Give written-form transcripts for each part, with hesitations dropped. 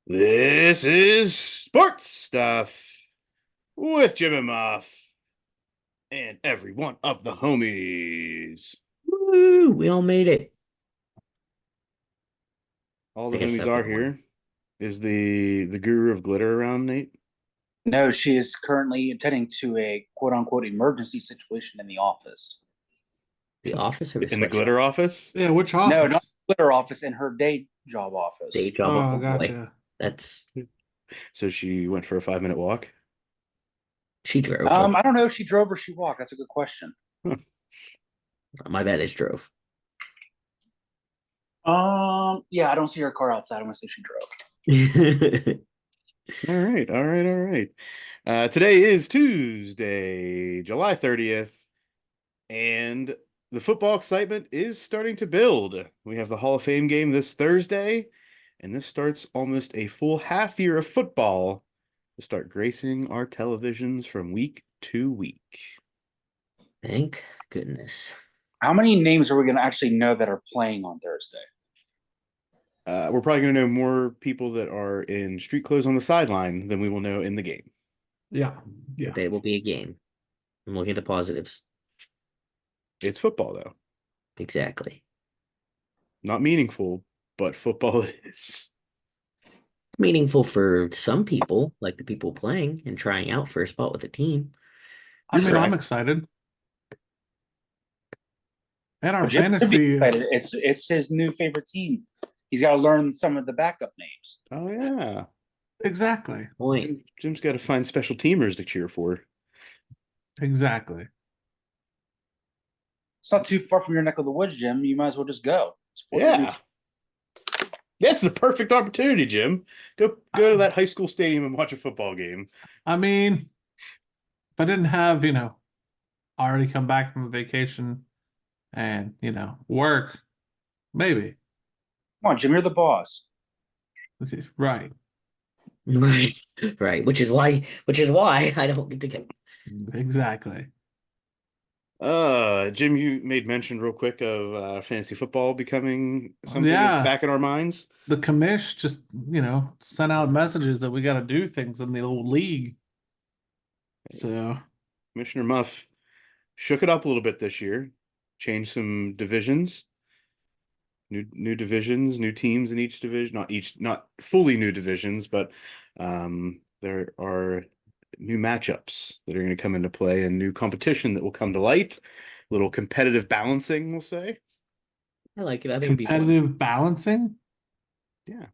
This is Sports Stuff with Jim and Muff and every one of the homies. Woo, we all made it. All the I guess homies that are would work. here. Is the guru of glitter around, Nate? No, she is currently attending to a quote unquote emergency situation in the office. The office or the In the sweatshop? glitter office? Yeah, which No, not office? the glitter office, in her day job Day office. job. Oh, Oh boy. gotcha. That's So she went for a 5 minute walk. she drove though. I don't know if she drove or she walked. That's a good question. Huh. My bad is drove. Yeah, I don't see her car outside. I'm gonna say she drove. All right, all right, all right. Today is Tuesday, July 30th, and the football excitement is starting to build. We have the Hall of Fame game this Thursday, and this starts almost a full half year of football to start gracing our televisions from week to week. Thank goodness. How many names are we gonna actually know that are playing on Thursday? We're probably going to know more people that are in street clothes on the sideline than we will know in the game. Yeah, yeah. Today will be a game. I'm looking at the positives. It's football, though. Exactly. Not meaningful, but football it is. Meaningful for some people, like the people playing and trying out for a spot with the team. I mean, I'm Correct. excited. And our Well, Jim should be fantasy, excited. It's his new favorite team. He's got to learn some of the backup names. Oh, yeah. exactly, Point. Jim's got to find special teamers to cheer for. exactly. It's not too far from your neck of the woods, Jim. You might as well just go. Support your new Yeah. team. This is a perfect opportunity, Jim. Go to that high school stadium and watch a football game. I mean, if I didn't have, already come back from a vacation and, work, maybe. Come on, Jim. You're the boss. Right. Right. Right. Which is why I don't get to go. Exactly. Jim, you made mention real quick of fantasy football becoming something that's Yeah. back in our minds. The commish just, sent out messages that we got to do things in the old league. So, Commissioner Muff shook it up a little bit this year, changed some divisions, new divisions, new teams in each division. Not fully new divisions, but there are new matchups that are going to come into play and new competition that will come to light. A little competitive balancing, we'll say. I like it. I think it'd be fun. competitive balancing. Yeah.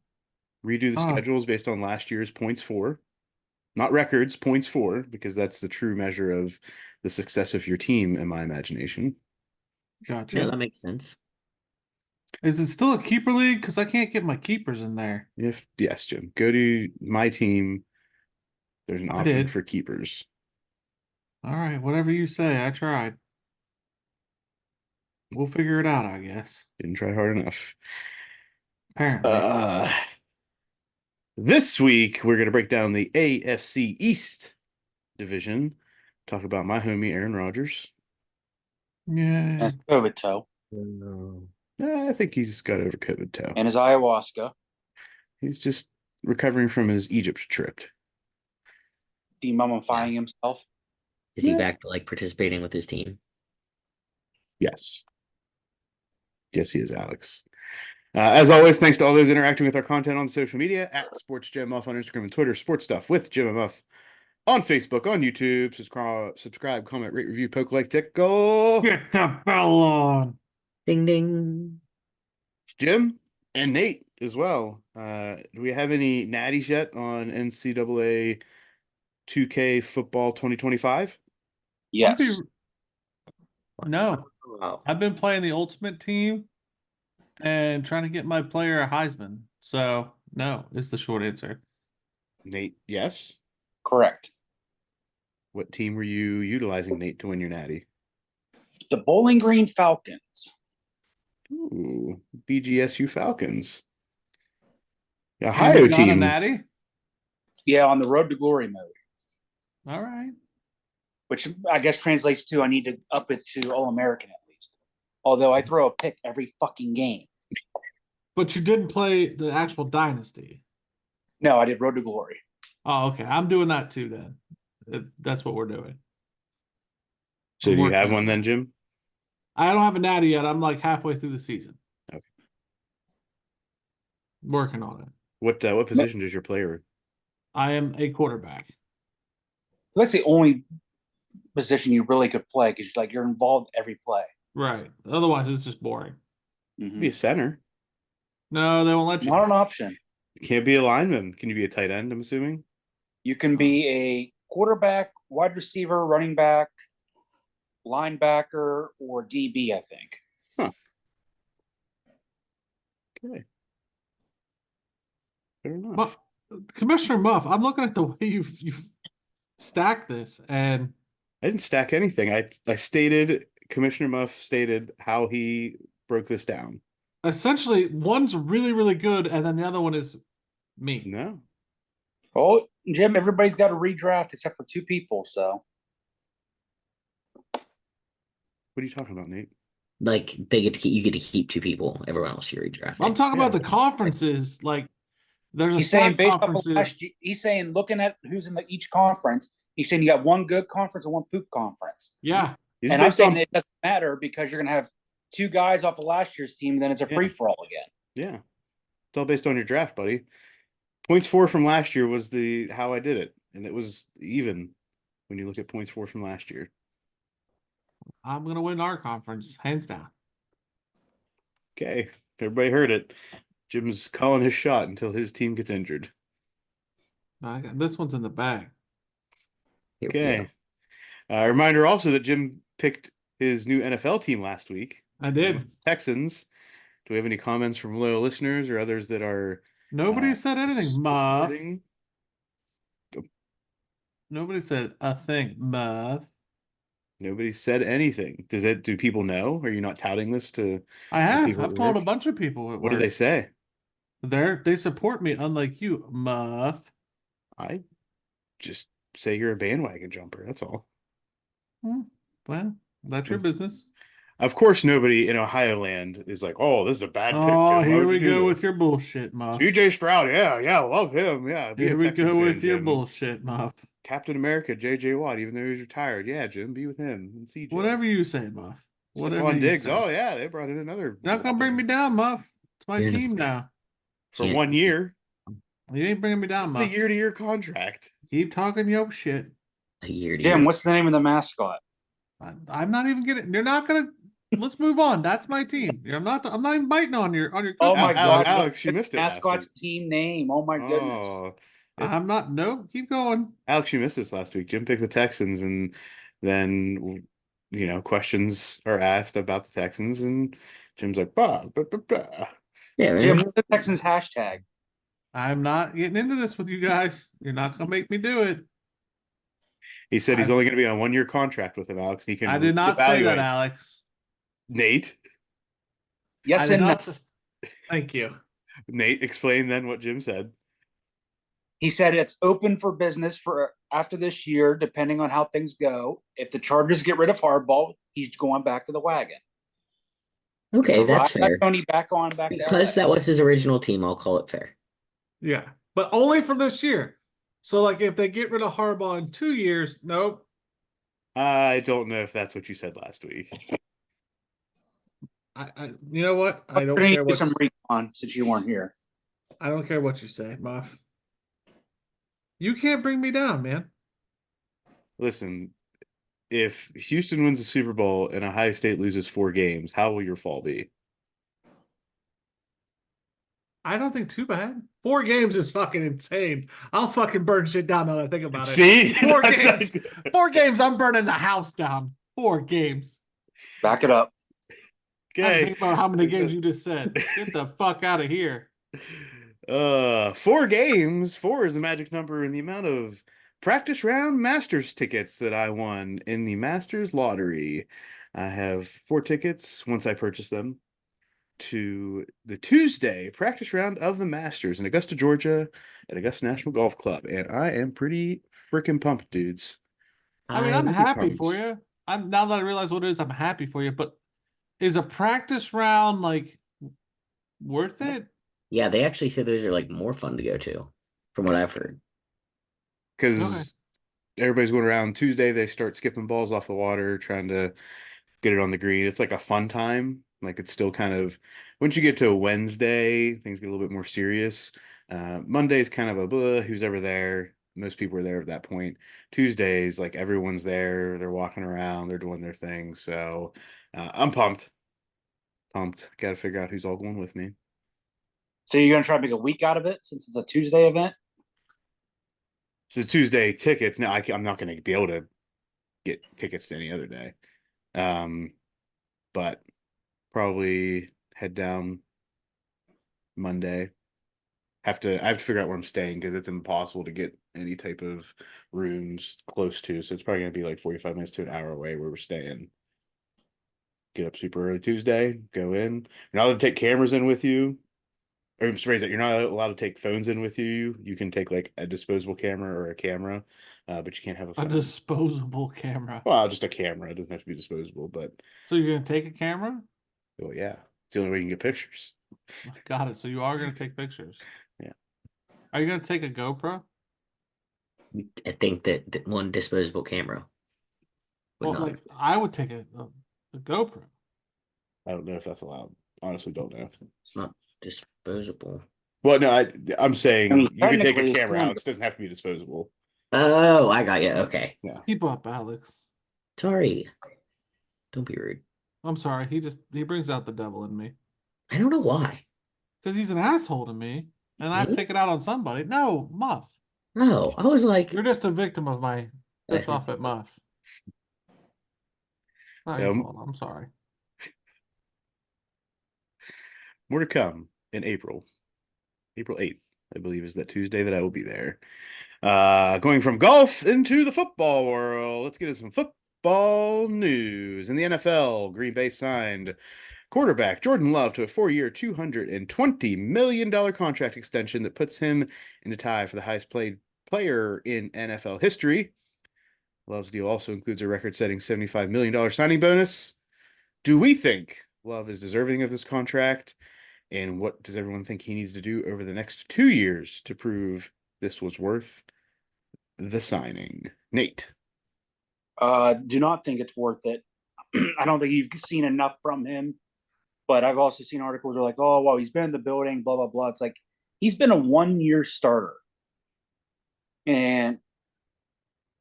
Redo the Oh, schedules based on last year's points for, not records, points for, because that's the true measure of the success of your team, in my imagination. Yeah, gotcha. that makes sense. Is it still a keeper league? Because I can't get my keepers in there. Yes, Jim, go to my team. There's an I option did. for keepers. All right, whatever you say. I tried. We'll figure it out, I guess. Didn't try hard enough. Apparently. This week we're going to break down the AFC East division. Talk about my homie Aaron Rodgers. Yeah. And his COVID toe I think he's got over COVID too. and his ayahuasca. He's just recovering from his Egypt trip. Demummifying himself. Is he back to like participating with his team? Yes. Yes, he is, Alex. As always, thanks to all those interacting with our content on social media at Sports Jim Muff on Instagram and Twitter, Sports Stuff with Jim and Muff on Facebook, on YouTube. Subscribe, comment, rate, review, poke, like, tickle. Get the bell on. Ding ding. Jim and Nate as well. Do we have any natties yet on NCAA 2K Football 2025? Yes. No. Wow. I've been playing the Ultimate Team and trying to get my player a Heisman. So, no, is the short answer. Nate, yes. Correct. What team were you utilizing, Nate, to win your natty? The Bowling Green Falcons. Ooh, BGSU Falcons. And Ohio you got a team. natty? Yeah, on the road to glory mode, All right. which I guess translates to I need to up it to All American at least. Although I throw a pick every fucking game. But you didn't play the actual Dynasty. No, I did Road to Glory. Oh, okay. I'm doing that too then. That's what we're doing. So I'm do you working have on one it. then, Jim? I don't have a natty yet. I'm like halfway through the season. Okay. Working on it. What position does your player? I am a quarterback. That's the only position you really could play because like you're involved every play. Right. Otherwise, it's just boring. Be a center. No, they won't let you. Not an option. You can't be a lineman. Can you be a tight end? I'm assuming. You can be a quarterback, wide receiver, running back, linebacker, or DB, I think. Okay. Fair enough. But Commissioner Muff, I'm looking at the way you've stacked this, and I didn't stack anything. I stated Commissioner Muff stated how he broke this down. essentially one's really, really good, and then the other one is me. No. Oh, Jim, everybody's got a redraft except for 2 people. So What are you talking about, Nate? Like they get to keep, you get to keep 2 people. Everyone else you're redrafting. I'm talking about Yeah. the conferences. Like, there's a he's saying stack based off of conferences. last year, he's saying looking at who's in each conference, he's saying you got one good conference and one poop conference. Yeah, He's And I'm based saying on it doesn't matter because you're going to have 2 guys off of last year's team, then it's a Yeah. free for all again. yeah. It's all based on your draft, buddy. Points for from last year was the how I did it, and it was even when you look at points for from last year. I'm gonna win our conference, hands down. Okay, everybody heard it. Jim's calling his shot until his team gets injured. This one's in the bag. Here we go. Okay. Reminder also that Jim picked his new NFL team last week. I did. Texans. Do we have any comments from loyal listeners or others that are Nobody said anything, Muff. supporting? Nobody said a thing, Muff. Nobody said anything. Do people know? Are you not touting this to I the have. people I've at told a work? bunch of people at What do work. they say? They support me, unlike you, Muff. I just say you're a bandwagon jumper. That's all. Well, that's your business. Of course, nobody in Ohio land is like, "Oh, this is a bad pick." Oh, Jim. Why here would we you do go with this?" your bullshit, Muff. CJ Stroud, yeah, love him. Yeah, be Here a we Texans go fan, with your Jim. bullshit, Muff. Captain America, JJ Watt, even though he's retired. Yeah, Jim, be with him and CJ. Whatever you say, Muff. Whatever Stephon you Diggs. say. Oh yeah, they brought in another. You're not gonna bring me down, Muff. It's my You're team not- now. for Can't- 1 year. You ain't bringing me down, It's a Muff. year-to-year contract. Keep talking your shit. A year to Jim, year. what's the name of the mascot? I'm not even getting. You're not gonna. Let's move on. That's my team. I'm not even biting on your. Oh my Alex, God. Alex, you missed it last Mascot's week. team name. Oh my goodness. Oh, I'm not. No, keep going. Alex, you missed this last week. Jim picked the Texans, and then questions are asked about the Texans, and Jim's like, bah, bah, bah, bah. Yeah, Jim, man. what's the Texans hashtag? I'm not getting into this with you guys. You're not gonna make me do it. He said he's only going to be on 1 year contract with him, Alex. He can I did not say that, reevaluate. Alex. Nate, I Yes did and no. not. Thank you. Nate, explain then what Jim said. He said it's open for business for after this year, depending on how things go. If the Chargers get rid of Hardball, he's going back to the wagon. Okay, So that's ride that fair. Tony back on back Because to LA. that was his original team, I'll call it fair. Yeah, but only for this year. So, like, if they get rid of Harbaugh in 2 years, nope. I don't know if that's what you said last week. You know what? I don't We're gonna care do what. some recon since you weren't here. I don't care what you say, Muff. You can't bring me down, man. Listen, if Houston wins the Super Bowl and Ohio State loses 4 games, how will your fall be? I don't think too bad. 4 games is fucking insane. I'll fucking burn shit down now that I think about it. See? 4 That's games. 4 games, I'm burning the house down. 4 games. Back it up. I didn't Okay. think about how many games you just said. Get the fuck out of here. 4 games. 4 is the magic number in the amount of practice round Masters tickets that I won in the Masters lottery. I have 4 tickets once I purchase them to the Tuesday practice round of the Masters in Augusta, Georgia at Augusta National Golf Club. And I am pretty freaking pumped, dudes. I mean, I'm pretty happy pumped. for you. Now that I realize what it is, I'm happy for you. But is a practice round like worth it? Yeah, they actually said those are like more fun to go to. from what I've heard. because everybody's going around Tuesday. They start skipping balls off the water, trying to get it on the green. It's like a fun time. Like it's still kind of once you get to Wednesday, things get a little bit more serious. Monday's kind of a blah, who's ever there. Most people are there at that point. Tuesdays, like everyone's there. They're walking around. They're doing their thing. So I'm pumped. Pumped. Got to figure out who's all going with me. So you're gonna try to make a week out of it since it's a Tuesday event? So Tuesday tickets. Now I'm not going to be able to get tickets to any other day. But probably head down Monday. I have to figure out where I'm staying because it's impossible to get any type of rooms close to. So it's probably gonna be like 45 minutes to an hour away where we're staying. Get up super early Tuesday, go in. You're not allowed to take cameras in with you. Or I'm sorry, that you're not allowed to take phones in with you. You can take like a disposable camera or a camera, but you can't have a A phone. disposable camera. Well, just a camera. It doesn't have to be disposable, but So you're gonna take a camera? well, yeah, it's the only way you can get pictures. Got it. So you are gonna take pictures. Yeah. Are you gonna take a GoPro? I think that one disposable camera would Well, not. like I would take a GoPro. I don't know if that's allowed. Honestly, don't know. It's not disposable. Well, no, I'm saying I mean, you can take a technically, camera it's out. It doesn't have to be disposable. Oh, I got you. Okay. Keep up, Alex. Sorry. Don't be rude. I'm sorry. He brings out the devil in me I don't know why. because he's an asshole to me, and I Me? take it out on somebody. No, Muff. Oh, I was like, You're just a victim of my pissed off at Muff. Not your So fault. I'm sorry. more to come in April. April 8th, I believe, is that Tuesday that I will be there. Going from golf into the football world. Let's get into some football news. In the NFL, Green Bay signed quarterback Jordan Love to a 4-year, $220 million contract extension that puts him in the tie for the highest paid player in NFL history. Love's deal also includes a record-setting $75 million signing bonus. Do we think Love is deserving of this contract? And what does everyone think he needs to do over the next 2 years to prove this was worth the signing? Nate. Do not think it's worth it. I don't think you've seen enough from him. But I've also seen articles where like, oh, well, he's been in the building, blah, blah, blah. It's like he's been a 1-year starter. And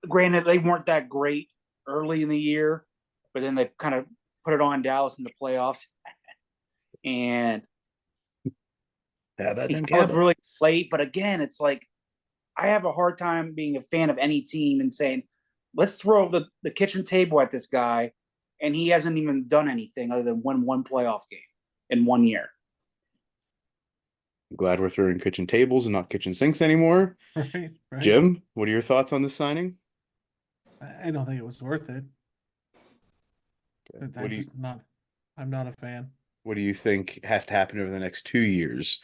granted, they weren't that great early in the year, but then they kind of put it on Dallas in the playoffs. And How about he them was really Cowboys? late. But again, it's like I have a hard time being a fan of any team and saying, let's throw the kitchen table at this guy. And he hasn't even done anything other than win one playoff game in 1 year. I'm glad we're throwing kitchen tables and not kitchen sinks anymore. Right. Jim, what are your thoughts on this signing? I don't think it was worth it. What do you I'm not a fan. what do you think has to happen over the next 2 years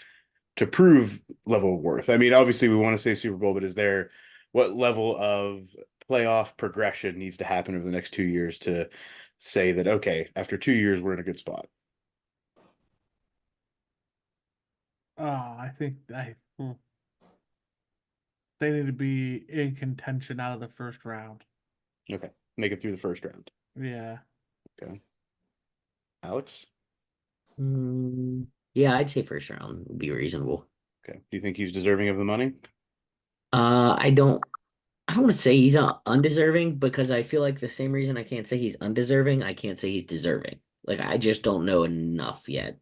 to prove level of worth? I mean, obviously we want to say Super Bowl, but is there what level of playoff progression needs to happen over the next 2 years to say that okay, after 2 years we're in a good spot? I think they need to be in contention out of the first round. Okay, make it through the first round. Yeah. Okay, Alex. Yeah, I'd say first round would be reasonable. Okay, do you think he's deserving of the money? I don't want to say he's undeserving because I feel like the same reason I can't say he's undeserving, I can't say he's deserving. Like I just don't know enough yet.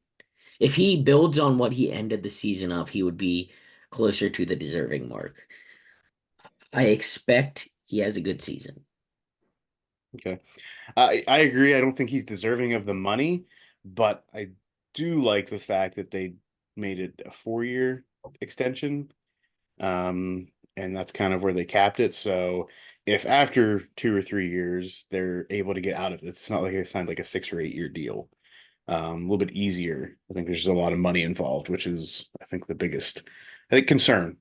If he builds on what he ended the season of, he would be closer to the deserving mark. I expect he has a good season. Okay, I agree. I don't think he's deserving of the money, but I do like the fact that they made it a 4-year extension. And that's kind of where they capped it. So if after 2 or 3 years they're able to get out of it, it's not like they signed like a 6 or 8 year deal. A little bit easier. I think there's just a lot of money involved, which is I think the biggest concern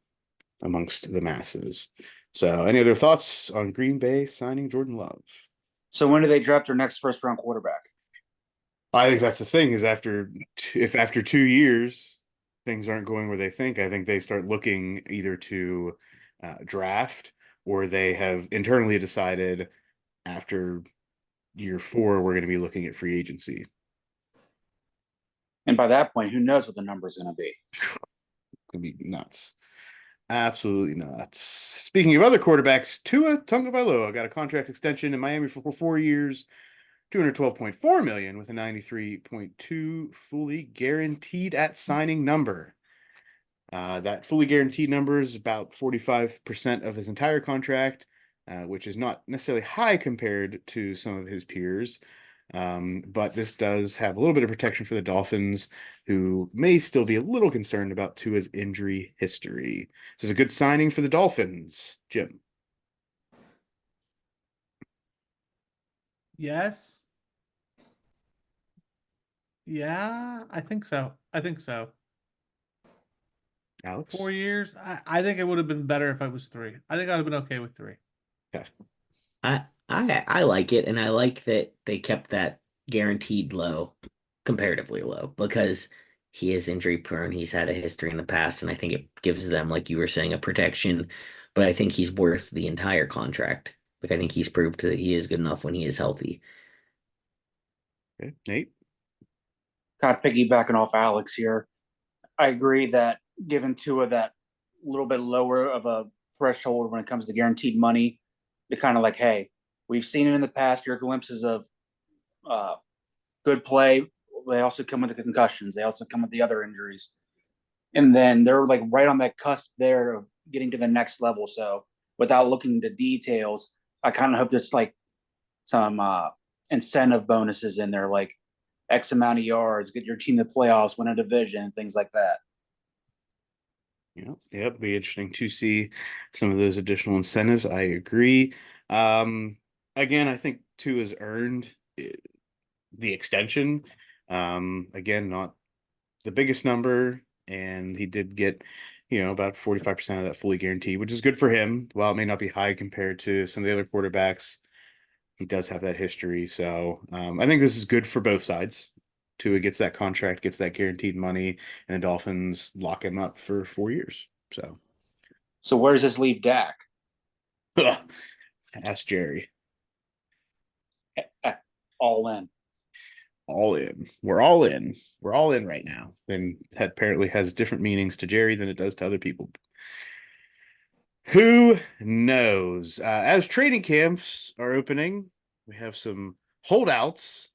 amongst the masses. So any other thoughts on Green Bay signing Jordan Love? So when do they draft their next first round quarterback? I think that's the thing is if after 2 years things aren't going where they think, I think they start looking either to draft, or they have internally decided after year 4 we're going to be looking at free agency. And by that point, who knows what the number is going to be? Could be nuts. Absolutely nuts. Speaking of other quarterbacks, Tua Tagovailoa got a contract extension in Miami for 4 years, 212.4 million with a 93.2 fully guaranteed at signing number. That fully guaranteed number is about 45% of his entire contract, which is not necessarily high compared to some of his peers. But this does have a little bit of protection for the Dolphins, who may still be a little concerned about Tua's injury history. This is a good signing for the Dolphins, Jim. Yes. Yeah, I think so. I think so. Alex? 4 years. I think it would have been better if it was 3. I think I'd have been okay with 3. Okay. I like it, and I like that they kept that guaranteed low, comparatively low, because he is injury prone. He's had a history in the past, and I think it gives them, like you were saying, a protection. But I think he's worth the entire contract. Like I think he's proved that he is good enough when he is healthy. Okay. Nate? Kind of piggybacking off Alex here. I agree that given Tua that little bit lower of a threshold when it comes to guaranteed money, to kind of like, hey, we've seen it in the past. Your glimpses of good play. They also come with the concussions. They also come with the other injuries, and then they're like right on that cusp there of getting to the next level. So without looking into details, I kind of hope there's like some incentive bonuses in there, like X amount of yards, get your team to playoffs, win a division, things like that. Yeah, it'd be interesting to see some of those additional incentives. I agree. Again, I think Tua has earned the extension. Again, not the biggest number, and he did get, about 45% of that fully guaranteed, which is good for him. While it may not be high compared to some of the other quarterbacks, he does have that history. So I think this is good for both sides. Tua gets that contract, gets that guaranteed money, and the Dolphins lock him up for 4 years. So where does this leave Dak? Ask Jerry. All in. All in. We're all in. We're all in right now. And that apparently has different meanings to Jerry than it does to other people. Who knows? As training camps are opening, we have some holdouts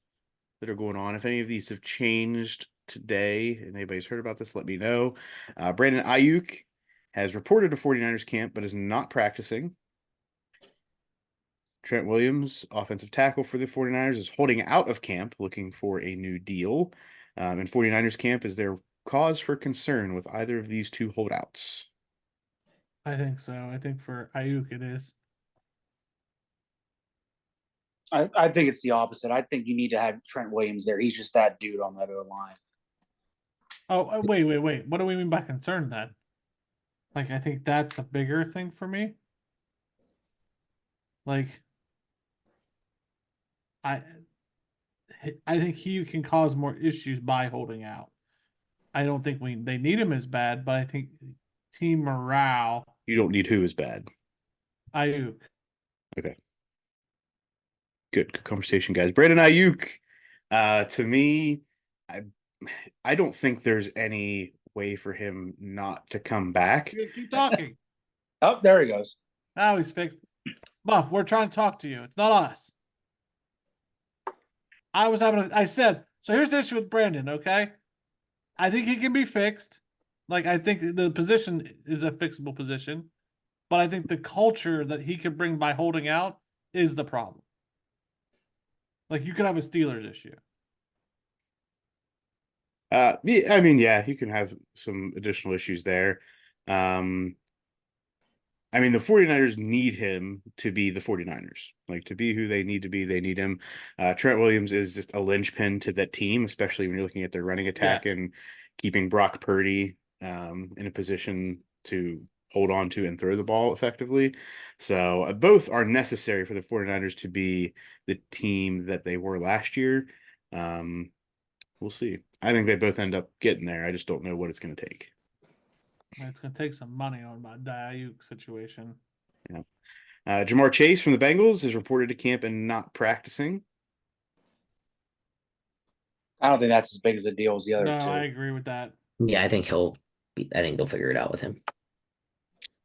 that are going on. If any of these have changed today and anybody's heard about this, let me know. Brandon Ayuk has reported to 49ers camp but is not practicing. Trent Williams, offensive tackle for the 49ers, is holding out of camp looking for a new deal. And 49ers camp, is there cause for concern with either of these two holdouts? I think so. I think for Ayuk it is. I think it's the opposite. I think you need to have Trent Williams there. He's just that dude on that O-line. Oh, wait. What do we mean by concern then? Like, I think that's a bigger thing for me. Like, I think he can cause more issues by holding out. I don't think they need him as bad, but I think team morale. You don't need who is bad. Ayuk. Okay. Good conversation, guys. Brandon Ayuk, to me, I don't think there's any way for him not to come back. Keep talking. Oh, there he goes. Now he's fixed. Muff, we're trying to talk to you. It's not us. I said, so here's the issue with Brandon, okay? I think he can be fixed. Like, I think the position is a fixable position. But I think the culture that he could bring by holding out is the problem. Like, you could have a Steelers issue. Yeah, I mean, yeah, you can have some additional issues there. I mean, the 49ers need him to be the 49ers, like to be who they need to be. They need him. Trent Williams is just a linchpin to that team, especially when you're looking at their running attack and keeping Brock Purdy in a position to hold on to and throw the ball effectively. So both are necessary for the 49ers to be the team that they were last year. We'll see. I think they both end up getting there. I just don't know what it's going to take. It's going to take some money on my Ayuk situation. Yeah. Jamar Chase from the Bengals is reported to camp and not practicing. I don't think that's as big as a deal as the other No, two. I agree with that. Yeah, I think they'll figure it out with him.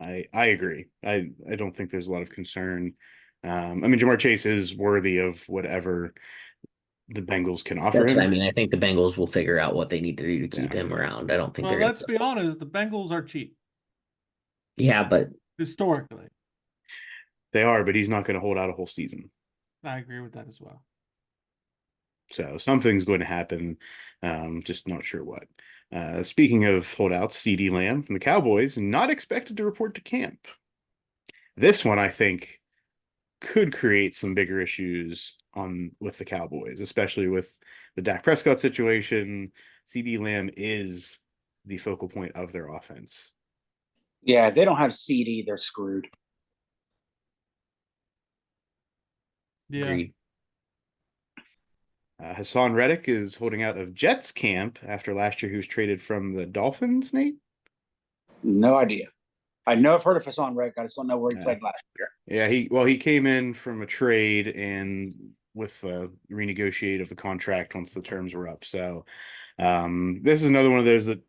I agree. I don't think there's a lot of concern. I mean, Jamar Chase is worthy of whatever the Bengals can offer That's him. what I mean. I think the Bengals will figure out what they need to do to keep Yeah. him around. I don't think Well, they're let's be honest. The Bengals are cheap Yeah, but historically. They are, but he's not going to hold out a whole season. I agree with that as well. So something's going to happen. Just not sure what. Speaking of holdouts, CD Lamb from the Cowboys, not expected to report to camp. This one, I think, could create some bigger issues with the Cowboys, especially with the Dak Prescott situation. CD Lamb is the focal point of their offense. Yeah, if they don't have CD, they're screwed. Yeah. agreed. Hassan Reddick is holding out of Jets camp after last year he was traded from the Dolphins, Nate? No idea. I know I've heard of Hassan Reddick. I just don't know where he played last year. Yeah, he came in from a trade and with a renegotiate of the contract once the terms were up. So this is another one of those that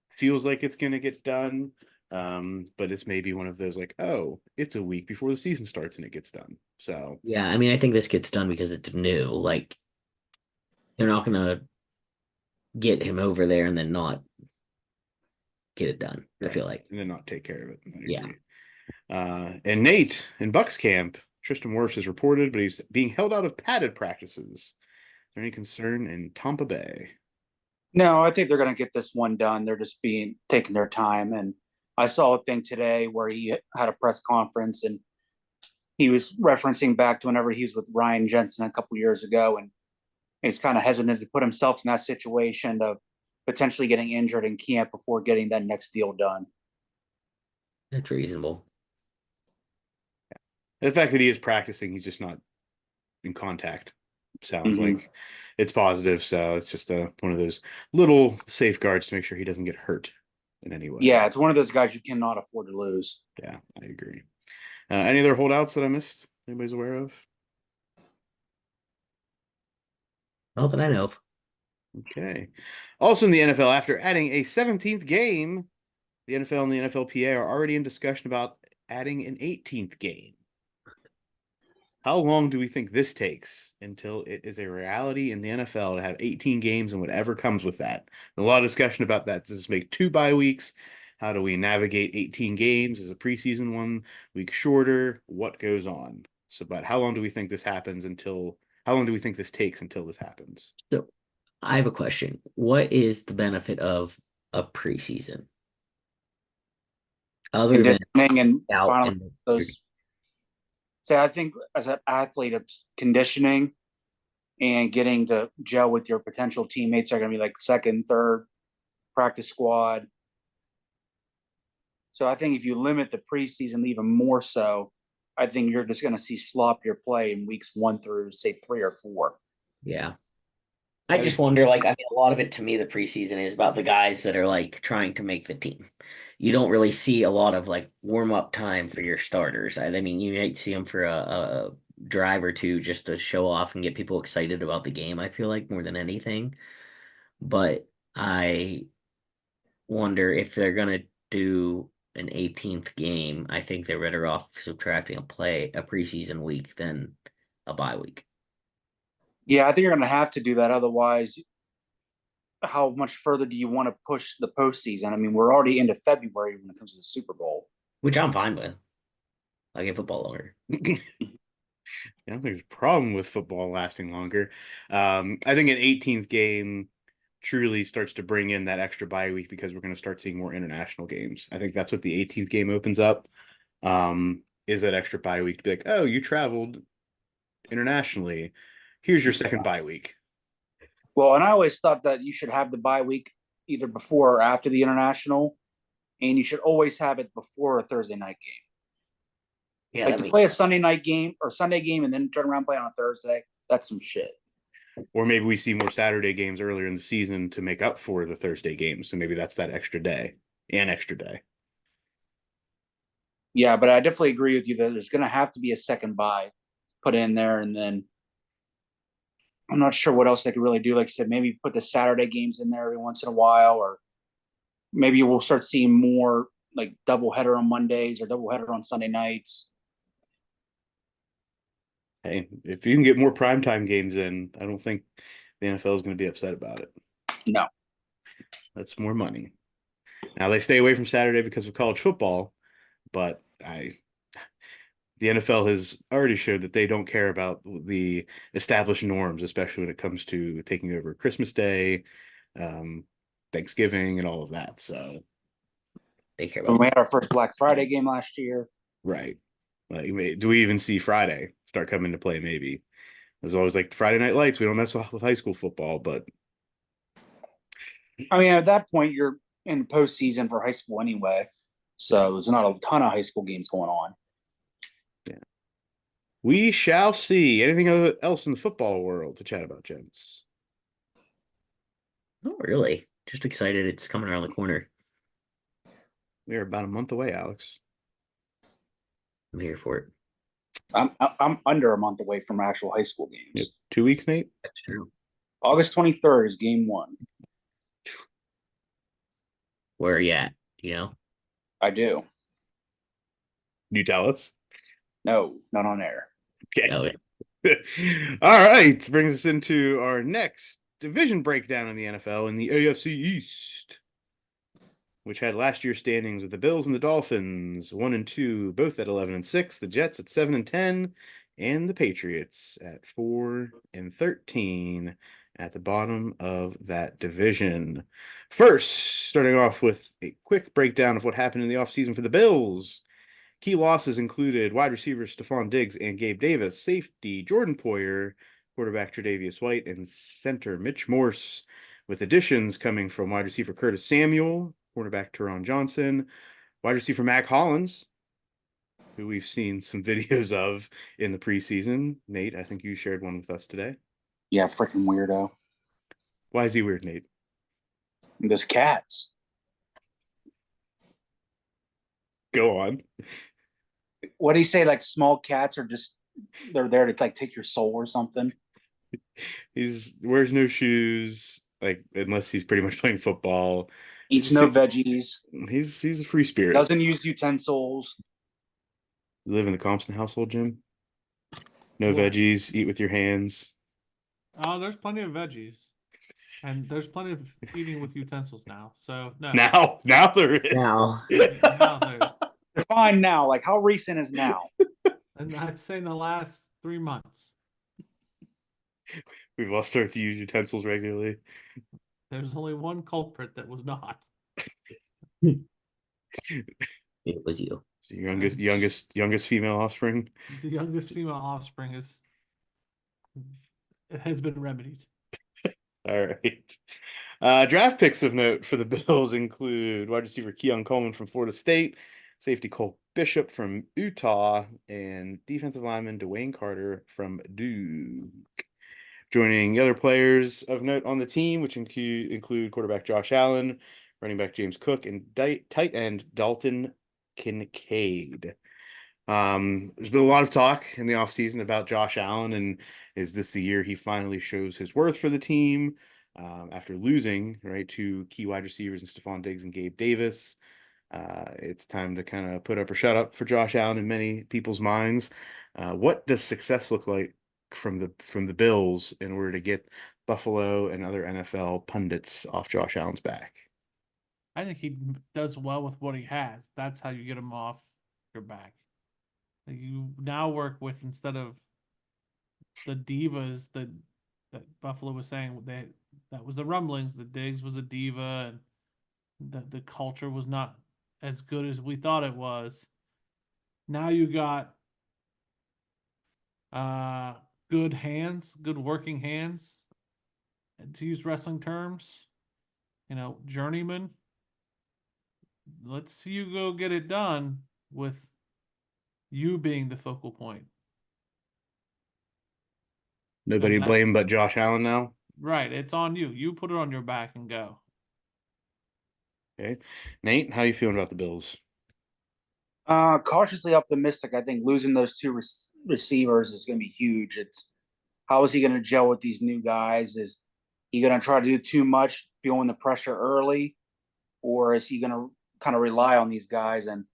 feels like it's going to get done, but it's maybe one of those like, oh, it's a week before the season starts and it gets done. So Yeah, I mean, I think this gets done because it's new. Like, they're not gonna get him over there and then not get it done. I feel like. and then not take care of it. I Yeah. agree. And Nate in Bucks camp, Tristan Wirfs is reported, but he's being held out of padded practices. Is there any concern in Tampa Bay? No, I think they're going to get this one done. They're just taking their time. And I saw a thing today where he had a press conference and he was referencing back to whenever he was with Ryan Jensen a couple years ago, and he's kind of hesitant to put himself in that situation of potentially getting injured in camp before getting that next deal done. That's reasonable. The fact that he is practicing, he's just not in contact. Sounds like it's positive. So it's just one of those little safeguards to make sure he doesn't get hurt in any way. Yeah, it's one of those guys you cannot afford to lose. Yeah, I agree. Any other holdouts that I missed? Anybody's aware of? Not that I know of. Okay. Also in the NFL, after adding a 17th game, the NFL and the NFLPA are already in discussion about adding an 18th game. How long do we think this takes until it is a reality in the NFL to have 18 games and whatever comes with that? A lot of discussion about that. Does this make 2 bye weeks? How do we navigate 18 games? Is a preseason 1 week shorter? What goes on? So, but how long do we think this happens how long do we think this takes until this happens? So, I have a question. What is the benefit of a preseason? Other than and out finally and those. So I think as an athlete, it's conditioning and getting to gel with your potential teammates are going to be like second, third practice squad. So I think if you limit the preseason even more so, I think you're just going to see sloppier play in weeks 1 through say 3 or 4. yeah. I just wonder, like, I mean, a lot of it to me, the preseason is about the guys that are like trying to make the team. You don't really see a lot of like warm up time for your starters. I mean, you might see them for a drive or two just to show off and get people excited about the game. I feel like more than anything, but I wonder if they're gonna do an 18th game. I think they're better off subtracting a preseason week than a bye week. Yeah, I think you're going to have to do that. Otherwise, how much further do you want to push the postseason? I mean, we're already into February when it comes to the Super Bowl. Which I'm fine with. I get football longer. I don't think there's a problem with football lasting longer. I think an 18th game truly starts to bring in that extra bye week because we're going to start seeing more international games. I think that's what the 18th game opens up, is that extra bye week to be like, oh, you traveled internationally. Here's your second bye week. Well, and I always thought that you should have the bye week either before or after the international, and you should always have it before a Thursday night game. Yeah, like to play a Sunday night game or Sunday game and then turn around and play on a Thursday, that's some shit. Or maybe we see more Saturday games earlier in the season to make up for the Thursday games. So maybe that's that extra day. Yeah, but I definitely agree with you that there's going to have to be a second bye put in there, and then I'm not sure what else they could really do. Like you said, maybe put the Saturday games in there every once in a while, or maybe we'll start seeing more like doubleheader on Mondays or doubleheader on Sunday nights. Hey, if you can get more primetime games in, I don't think the NFL is going to be upset about it. No. That's more money. Now they stay away from Saturday because of college football, but the NFL has already showed that they don't care about the established norms, especially when it comes to taking over Christmas Day, Thanksgiving, and all of that. So They care When about we had our first Black Friday game last year. right, like, do we even see Friday start coming into play? Maybe there's always like Friday Night Lights. We don't mess with high school football, but I mean, at that point, you're in postseason for high school anyway, so there's not a ton of high school games going on. yeah, we shall see. Anything else in the football world to chat about, gents? Not really. Just excited it's coming around the corner. We are about a month away, Alex. I'm here for it. I'm under a month away from actual high school games. Yeah, 2 weeks, Nate. That's true. August 23rd is game 1. Where are you at? Do you know? I do. You tell us. No, not on air. Okay. Oh, All right. Brings us into our next division breakdown in the NFL in the AFC East, which had last year's standings with the Bills and the Dolphins 1 and 2, both at 11 and 6, the Jets at 7 and 10, and the Patriots at 4 and 13 at the bottom of that division. First, starting off with a quick breakdown of what happened in the offseason for the Bills. Key losses included wide receivers Stephon Diggs and Gabe Davis, safety Jordan Poyer, quarterback Tre'Davious White, and center Mitch Morse, with additions coming from wide receiver Curtis Samuel, quarterback Teron Johnson, wide receiver Mac Hollins, who we've seen some videos of in the preseason. Nate, I think you shared one with us today. Yeah, freaking weirdo. Why is he weird, Nate? And those cats. Go on. What do you say? Like small cats are just they're there to like take your soul or something. He's wears no shoes, like unless he's pretty much playing football. Eats no veggies. He's a free spirit. Doesn't use utensils. You live in the Compton household, Jim? No What? veggies, eat with your hands. Oh, there's plenty of veggies, and there's plenty of eating with utensils now. So no, Now there is. now. now there's, They're fine now. Like how recent is now? and I'd say in the last 3 months, We've all started to use utensils regularly. there's only one culprit that was not. It was you. It's your youngest female offspring. The youngest female offspring has been remedied. All right. Draft picks of note for the Bills include wide receiver Keon Coleman from Florida State, safety Cole Bishop from Utah, and defensive lineman Dwayne Carter from Duke. Joining the other players of note on the team, which include quarterback Josh Allen, running back James Cook, and tight end Dalton Kincaid. There's been a lot of talk in the offseason about Josh Allen, and is this the year he finally shows his worth for the team after losing to key wide receivers in Stephon Diggs and Gabe Davis. It's time to kind of put up or shut up for Josh Allen in many people's minds. What does success look like from the Bills in order to get Buffalo and other NFL pundits off Josh Allen's back? I think he does well with what he has. That's how you get him off your back. You now work with, instead of the divas that Buffalo was saying, that was the rumblings that Diggs was a diva and that the culture was not as good as we thought it was. Now you got good hands, good working hands, to use wrestling terms, journeyman. Let's see you go get it done with you being the focal point. Nobody to that- blame but Josh Allen now. Right, it's on you. You put it on your back and go. Okay, Nate, how you feeling about the Bills? Cautiously optimistic. I think losing those two receivers is going to be huge. It's how is he going to gel with these new guys? Is he going to try to do too much, feeling the pressure early, or is he going to kind of rely on these guys? And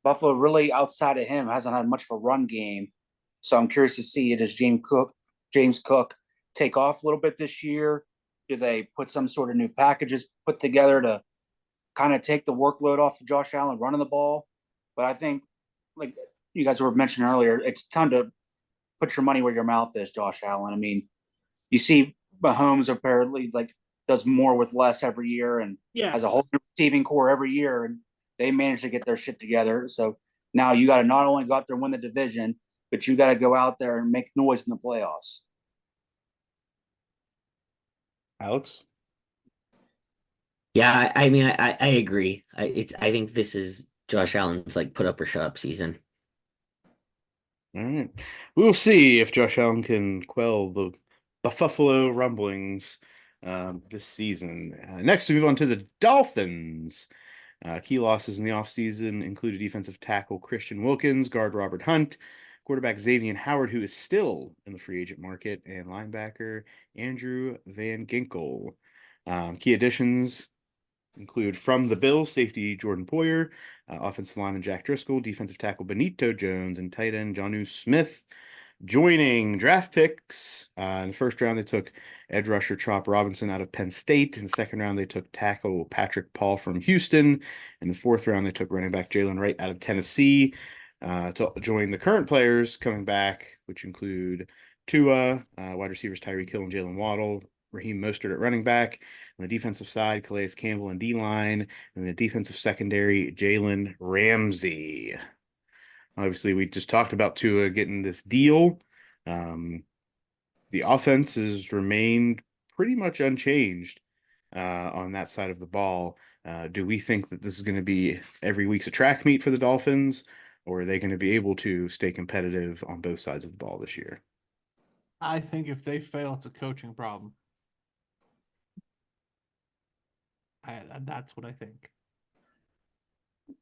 Buffalo really, outside of him, hasn't had much of a run game. So I'm curious to see, does James Cook take off a little bit this year? Do they put some sort of new packages put together to kind of take the workload off of Josh Allen running the ball? But I think, like you guys were mentioning earlier, it's time to put your money where your mouth is, Josh Allen. I mean, you see Mahomes apparently like does more with less every year and has a whole new receiving core every year, and they managed to get their shit together. So now you got to not only go out there and win the division, but you got to go out there and make noise in the playoffs. Alex? Yeah, I mean, I agree. I think this is Josh Allen's like put up or shut up season. All right. We'll see if Josh Allen can quell the Buffalo rumblings this season. Next, we move on to the Dolphins. Key losses in the offseason included defensive tackle Christian Wilkins, guard Robert Hunt, quarterback Xavier Howard, who is still in the free agent market, and linebacker Andrew Van Ginkel. Key additions include from the Bills, safety Jordan Poyer, offensive lineman Jack Driscoll, defensive tackle Benito Jones, and tight end Jonnu Smith. Joining draft picks, in the first round, they took edge rusher Chop Robinson out of Penn State. In the second round, they took tackle Patrick Paul from Houston. In the fourth round, they took running back Jalen Wright out of Tennessee. To join the current players coming back, which include Tua, wide receivers Tyreek Hill and Jalen Waddle, Raheem Mostert at running back. On the defensive side, Calais Campbell and D-line. And the defensive secondary, Jalen Ramsey. Obviously, we just talked about Tua getting this deal. The offense has remained pretty much unchanged on that side of the ball. Do we think that this is going to be every week's a track meet for the Dolphins, or are they going to be able to stay competitive on both sides of the ball this year? I think if they fail, it's a coaching problem. That's what I think.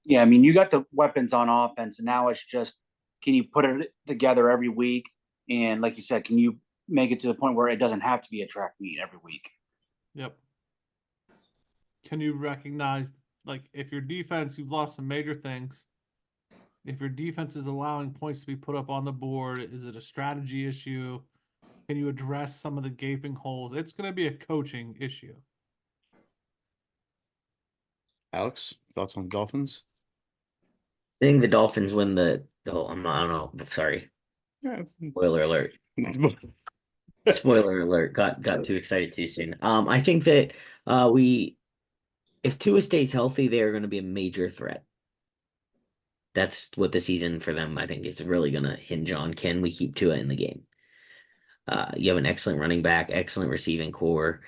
Yeah, I mean, you got the weapons on offense, and now it's just, can you put it together every week? And like you said, can you make it to the point where it doesn't have to be a track meet every week? Yep. Can you recognize, like, if your defense, you've lost some major things. If your defense is allowing points to be put up on the board, is it a strategy issue? Can you address some of the gaping holes? It's going to be a coaching issue. Alex, thoughts on the Dolphins? I think the Dolphins win the. Oh, I don't know. Sorry. Yeah. Spoiler alert. Spoiler alert. Got too excited too soon. I think that if Tua stays healthy, they're going to be a major threat. That's what the season for them, I think, is really going to hinge on. Can we keep Tua in the game? You have an excellent running back, excellent receiving core.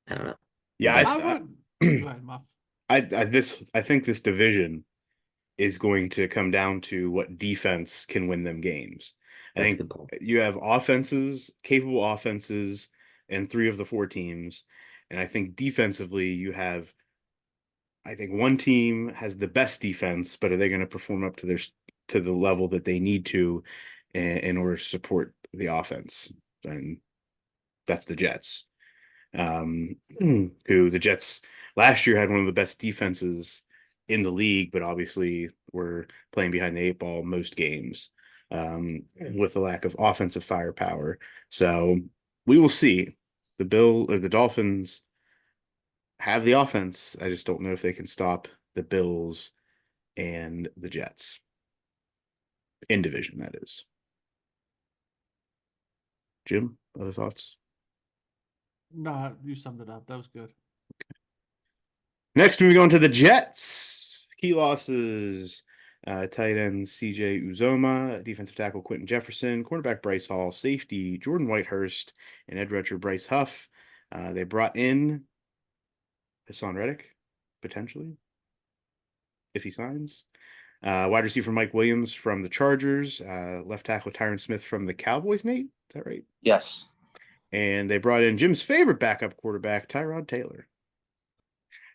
I don't know. Yeah, Go ahead, Muff. I think this division is going to come down to what defense can win them games. I That's a think good point. you have capable offenses in 3 of the 4 teams, and I think defensively I think one team has the best defense, but are they going to perform up to the level that they need to in order to support the offense? And that's the Jets. Who the Jets last year had one of the best defenses in the league, but obviously were playing behind the 8 ball most games with a lack of offensive firepower. So we will see. The Dolphins have the offense. I just don't know if they can stop the Bills and the Jets in division, that is. Jim, other thoughts? No, you summed it up. That was good. Next, moving on to the Jets. Key losses. Tight end CJ Uzoma, defensive tackle Quentin Jefferson, cornerback Bryce Hall, safety Jordan Whitehurst, and edge rusher Bryce Huff. They brought in Hassan Reddick, potentially, if he signs. Wide receiver Mike Williams from the Chargers. Left tackle Tyron Smith from the Cowboys, Nate. Is that right? Yes. And they brought in Jim's favorite backup quarterback, Tyrod Taylor.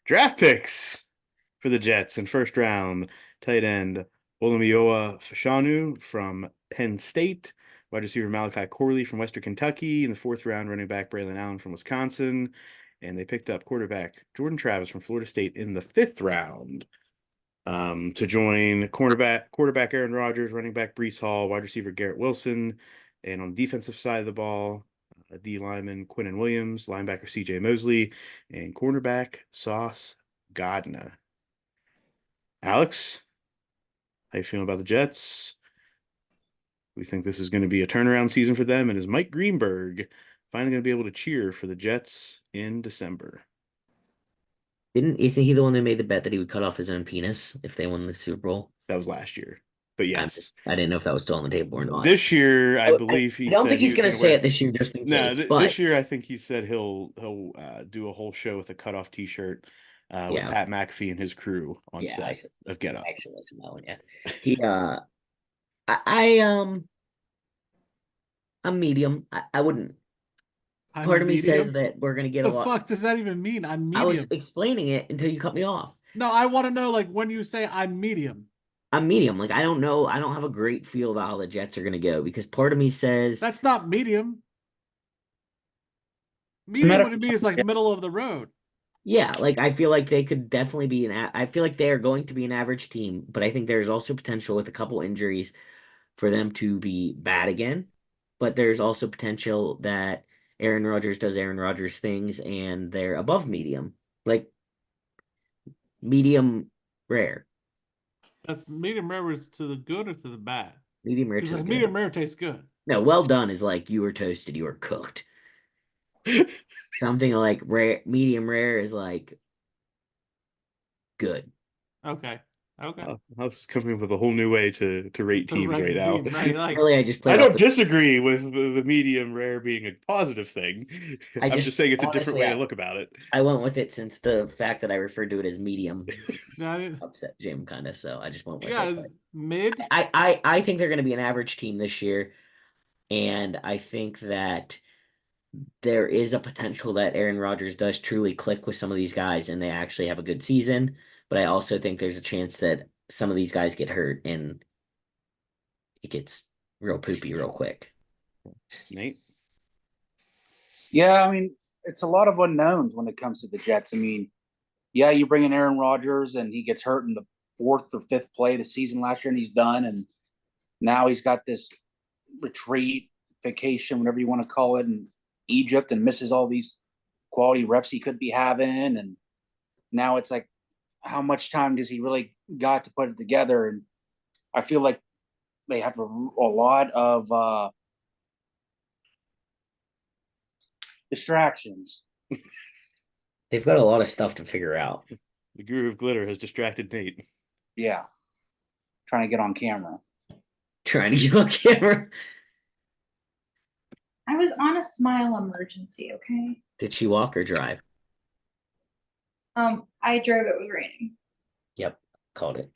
Draft picks for the Jets in first round. Tight end Olumioa Fashanu from Penn State. Wide receiver Malachi Corley from Western Kentucky. In the fourth round, running back Braylon Allen from Wisconsin. And they picked up quarterback Jordan Travis from Florida State in the fifth round. To join quarterback Aaron Rodgers, running back Breece Hall, wide receiver Garrett Wilson, and on the defensive side of the ball, D lineman Quinnen Williams, linebacker C.J. Mosley, and cornerback Sauce Gardner. Alex, how you feeling about the Jets? We think this is going to be a turnaround season for them, and is Mike Greenberg finally going to be able to cheer for the Jets in December? Isn't he the one that made the bet that he would cut off his own penis if they won the Super Bowl? That was last year, but yes. I didn't know if that was still on the table or not. This year, I believe he I don't said think he's he going was to gonna say wear- it this year just in No, case. But this year I think he said he'll do a whole show with a cutoff T-shirt with Yeah. Pat McAfee and his crew on Yeah, I set said- of Get Up. I actually listened to that one. Yeah, he I'm medium. I wouldn't. I'm Part of me says medium? that we're going to get The a lot. fuck does that even mean? I'm I was medium. explaining it until you cut me off. No, I want to know, like, when you say I'm medium. I'm medium. Like, I don't know. I don't have a great feel about how the Jets are going to go because part of me says That's not medium. Medium would be is like middle of the road. yeah, like I feel like they could definitely be I feel like they are going to be an average team, but I think there's also potential with a couple injuries for them to be bad again. But there's also potential that Aaron Rodgers does Aaron Rodgers things and they're above medium. Like medium rare. That's medium rare is to the good or to the bad? Medium rare Because to the like good. medium rare tastes good. No, well done is like you were toasted, you were cooked. Something like rare, medium rare is like good. Okay. Okay. I was coming up with a whole new way to rate teams Right, right now. right, like, Really, I just I played off don't the disagree with the medium rare being a positive thing. I I'm just- just saying it's a different honestly, way to look about it. I went with it since the fact that I referred to it as medium yeah, upset Jim kind of, so I just went with yeah, it. it's mid. I think they're going to be an average team this year, and I think that there is a potential that Aaron Rodgers does truly click with some of these guys and they actually have a good season. But I also think there's a chance that some of these guys get hurt and it gets real poopy real quick. Nate? Yeah, I mean, it's a lot of unknowns when it comes to the Jets. I mean, yeah, you bring in Aaron Rodgers and he gets hurt in the fourth or fifth play of the season last year and he's done. And now he's got this retreat, vacation, whatever you want to call it, in Egypt and misses all these quality reps he could be having. And now it's like, how much time does he really got to put it together? And I feel like they have a lot of distractions. They've got a lot of stuff to figure out. The Guru of Glitter has distracted Nate. Yeah. Trying to get on camera. Trying to get on camera. I was on a smile emergency, okay? Did she walk or drive? I drove, it was raining. Yep, called it.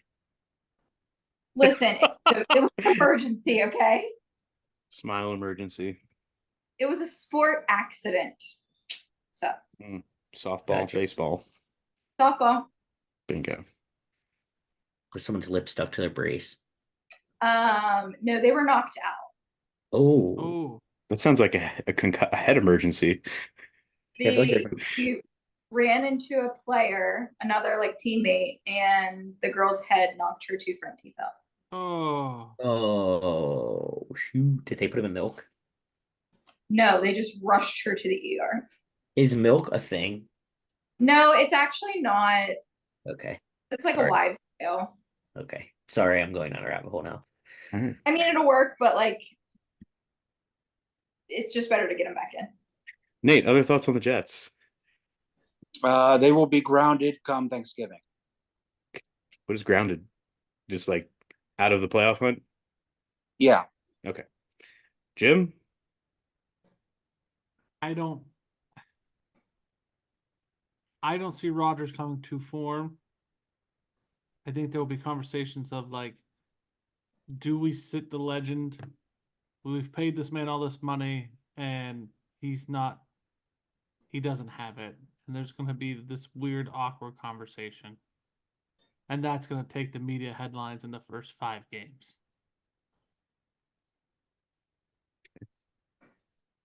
Listen, it was an emergency, okay? Smile emergency. It was a sport accident. So, Softball, Gotcha. baseball. softball. Bingo. Was someone's lip stuck to their brace? No, they were knocked out. Oh, Oh, That sounds like a head emergency. Yeah, look He ran into a player, another like teammate, and the girl's head knocked her two front teeth out. oh, oh, shoot! Did they put him in milk? No, they just rushed her to the ER. Is milk a thing? No, it's actually not. Okay, It's like Sorry. a live sale. okay. Sorry, I'm going on a rabbit hole now. All right. I mean, it'll work, but like, it's just better to get him back in. Nate, other thoughts on the Jets? They will be grounded come Thanksgiving. What is grounded? Just like out of the playoff hunt? Yeah. Okay. Jim? I don't see Rodgers coming to form. I think there will be conversations of like, do we sit the legend? We've paid this man all this money and he doesn't have it. And there's going to be this weird, awkward conversation. And that's going to take the media headlines in the first 5 games.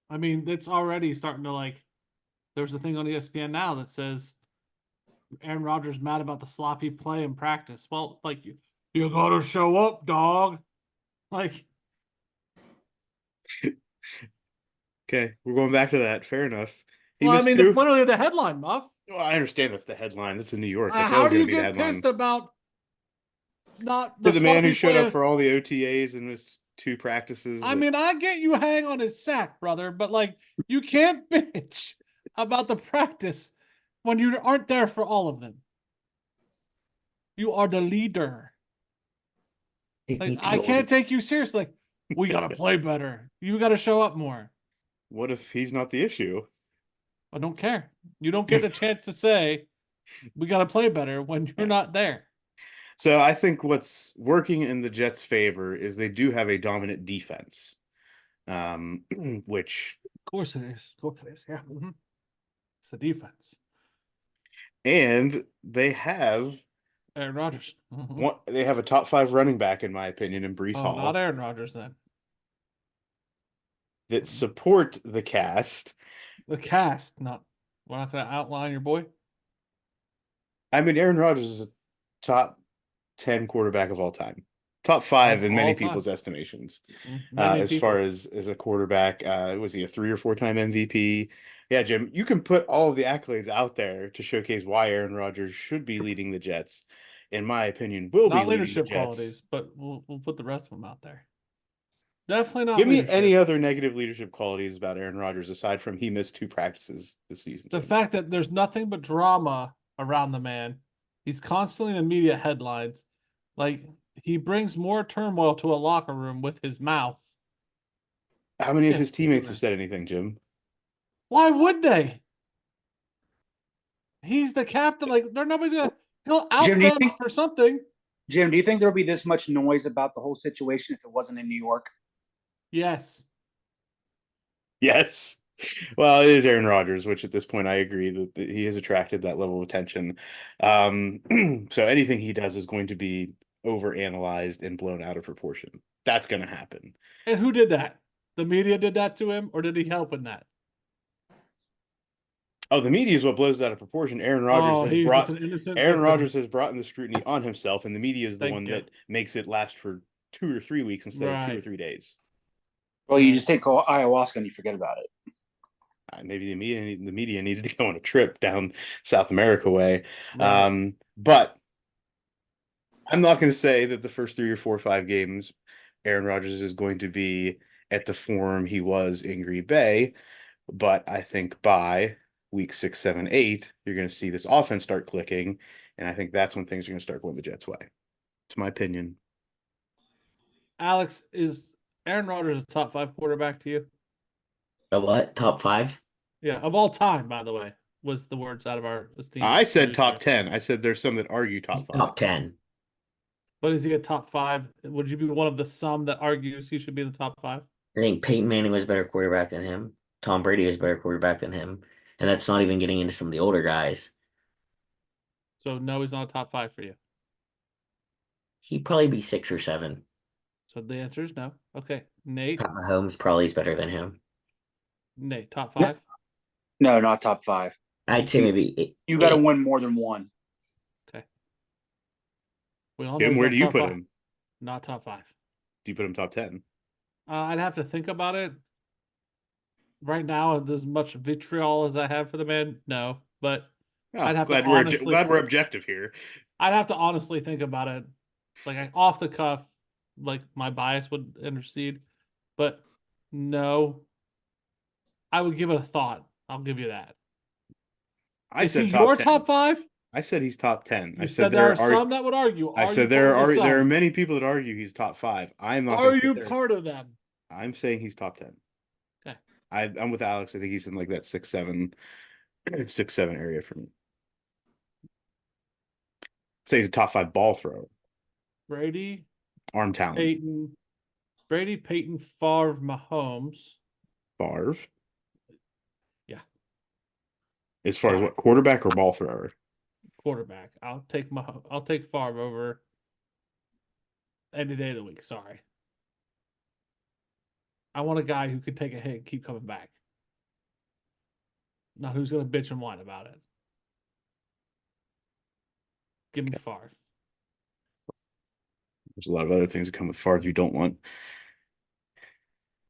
I mean, it's already starting to like, there's a thing on ESPN now that says Aaron Rodgers mad about the sloppy play in practice. Well, like, you gotta show up, dog. Like, Okay, we're going back to that. Fair enough. He well, I missed mean, two. that's literally the headline, Muff. Well, I understand that's the headline. It's in New York. That's How always do going you to be the get headline. pissed about not To the the man who sloppy showed up play? for all the OTAs and missed 2 practices. I mean, I get you hang on his sack, brother, but like, you can't bitch about the practice when you aren't there for all of them. You are the leader. They Like, need to I go can't with- take you seriously. Like, we gotta play better. You gotta show up more. What if he's not the issue? I don't care. You don't get a chance to say we got to play better when you're not there. So I think what's working in the Jets' favor is they do have a dominant defense, which Of course it is. Of course it is. Yeah. It's the defense. and they have Aaron Rodgers. they have a top 5 running back in my opinion in Brees Oh, Hall not Aaron Rodgers then. that support the cast. The cast. Not. We're not going to outline your boy. I mean, Aaron Rodgers is a top 10 quarterback of all time. Top 5 in many all time. people's estimations. Many As people. far as a quarterback, was he a 3 or 4 time MVP? Yeah, Jim, you can put all of the accolades out there to showcase why Aaron Rodgers should be leading the Jets. In my opinion, will be Not leading the leadership Jets. qualities, but we'll put the rest of them out there. Definitely not. Give me leadership. any other negative leadership qualities about Aaron Rodgers aside from he missed 2 practices this season. The Jim. fact that there's nothing but drama around the man. He's constantly in the media headlines. Like, he brings more turmoil to a locker room with his mouth. How many of Yeah, his teammates okay. have said anything, Jim? Why would they? He's the captain. Like, they're nobody's gonna. He'll out Jim, do you them think- for something. Jim, do you think there'll be this much noise about the whole situation if it wasn't in New York? Yes. Yes. Well, it is Aaron Rodgers, which at this point I agree that he has attracted that level of attention. So anything he does is going to be overanalyzed and blown out of proportion. That's going to happen. And who did that? The media did that to him, or did he help in that? Oh, the media is what blows it out of proportion. Aaron Rodgers he's has just an innocent Aaron victim. Rodgers has brought in the scrutiny on himself, and the media is the Thank one you. that makes it last for 2 or 3 weeks instead of 2 or Right. 3 days. Well, you just take ayahuasca and you forget about it. Maybe the media needs to go on a trip down South America way. Right. But I'm not going to say that the first 3 or 4 or 5 games, Aaron Rodgers is going to be at the form he was in Green Bay. But I think by week 6, 7, 8, you're going to see this offense start clicking. And I think that's when things are going to start going the Jets' way. It's my opinion. Alex, is Aaron Rodgers a top 5 quarterback to you? A what? Top 5? Yeah, of all time, by the way, was the words out of our esteemed I said producer. top 10. I said there's some that argue top He's 5. top 10. But is he a top 5? Would you be one of the some that argues he should be in the top 5? I think Peyton Manning was a better quarterback than him. Tom Brady was a better quarterback than him. And that's not even getting into some of the older guys. So no, he's not a top 5 for you. He'd probably be 6 or 7. So the answer is no. Okay, Nate. Pat Mahomes probably is better than him. Nate, top 5. No, not top 5. I'd say maybe 8. You got to win more than one. We all know Jim, he's where not do you top put 5. him? Not top 5. Do you put him top 10? I'd have to think about it. Right now, as much vitriol as I have for the man, no. But Oh, I'd have to glad honestly- we're objective here. I'd have to honestly think about it. Like, off the cuff, like my bias would intercede. But no, I would give it a thought. I'll give you that. I Is said he top your 10. top 5? I said he's top 10. You I said said there are some that would argue. I Are said you there part of the are some? many people that argue he's top 5. I'm not Are going to you sit there. part of them? I'm saying he's top 10. Okay. I'm with Alex. I think he's in like that 6, 7 area for me. say he's a top 5 ball thrower. Brady, Arm talent. Peyton, Favre, Mahomes. Favre. Yeah. As far as what, quarterback or ball thrower? Quarterback. I'll take Favre over any day of the week. Sorry. I want a guy who can take a hit and keep coming back. Not who's going to bitch and whine about it. Give me Favre. There's a lot of other things that come with Favre you don't want.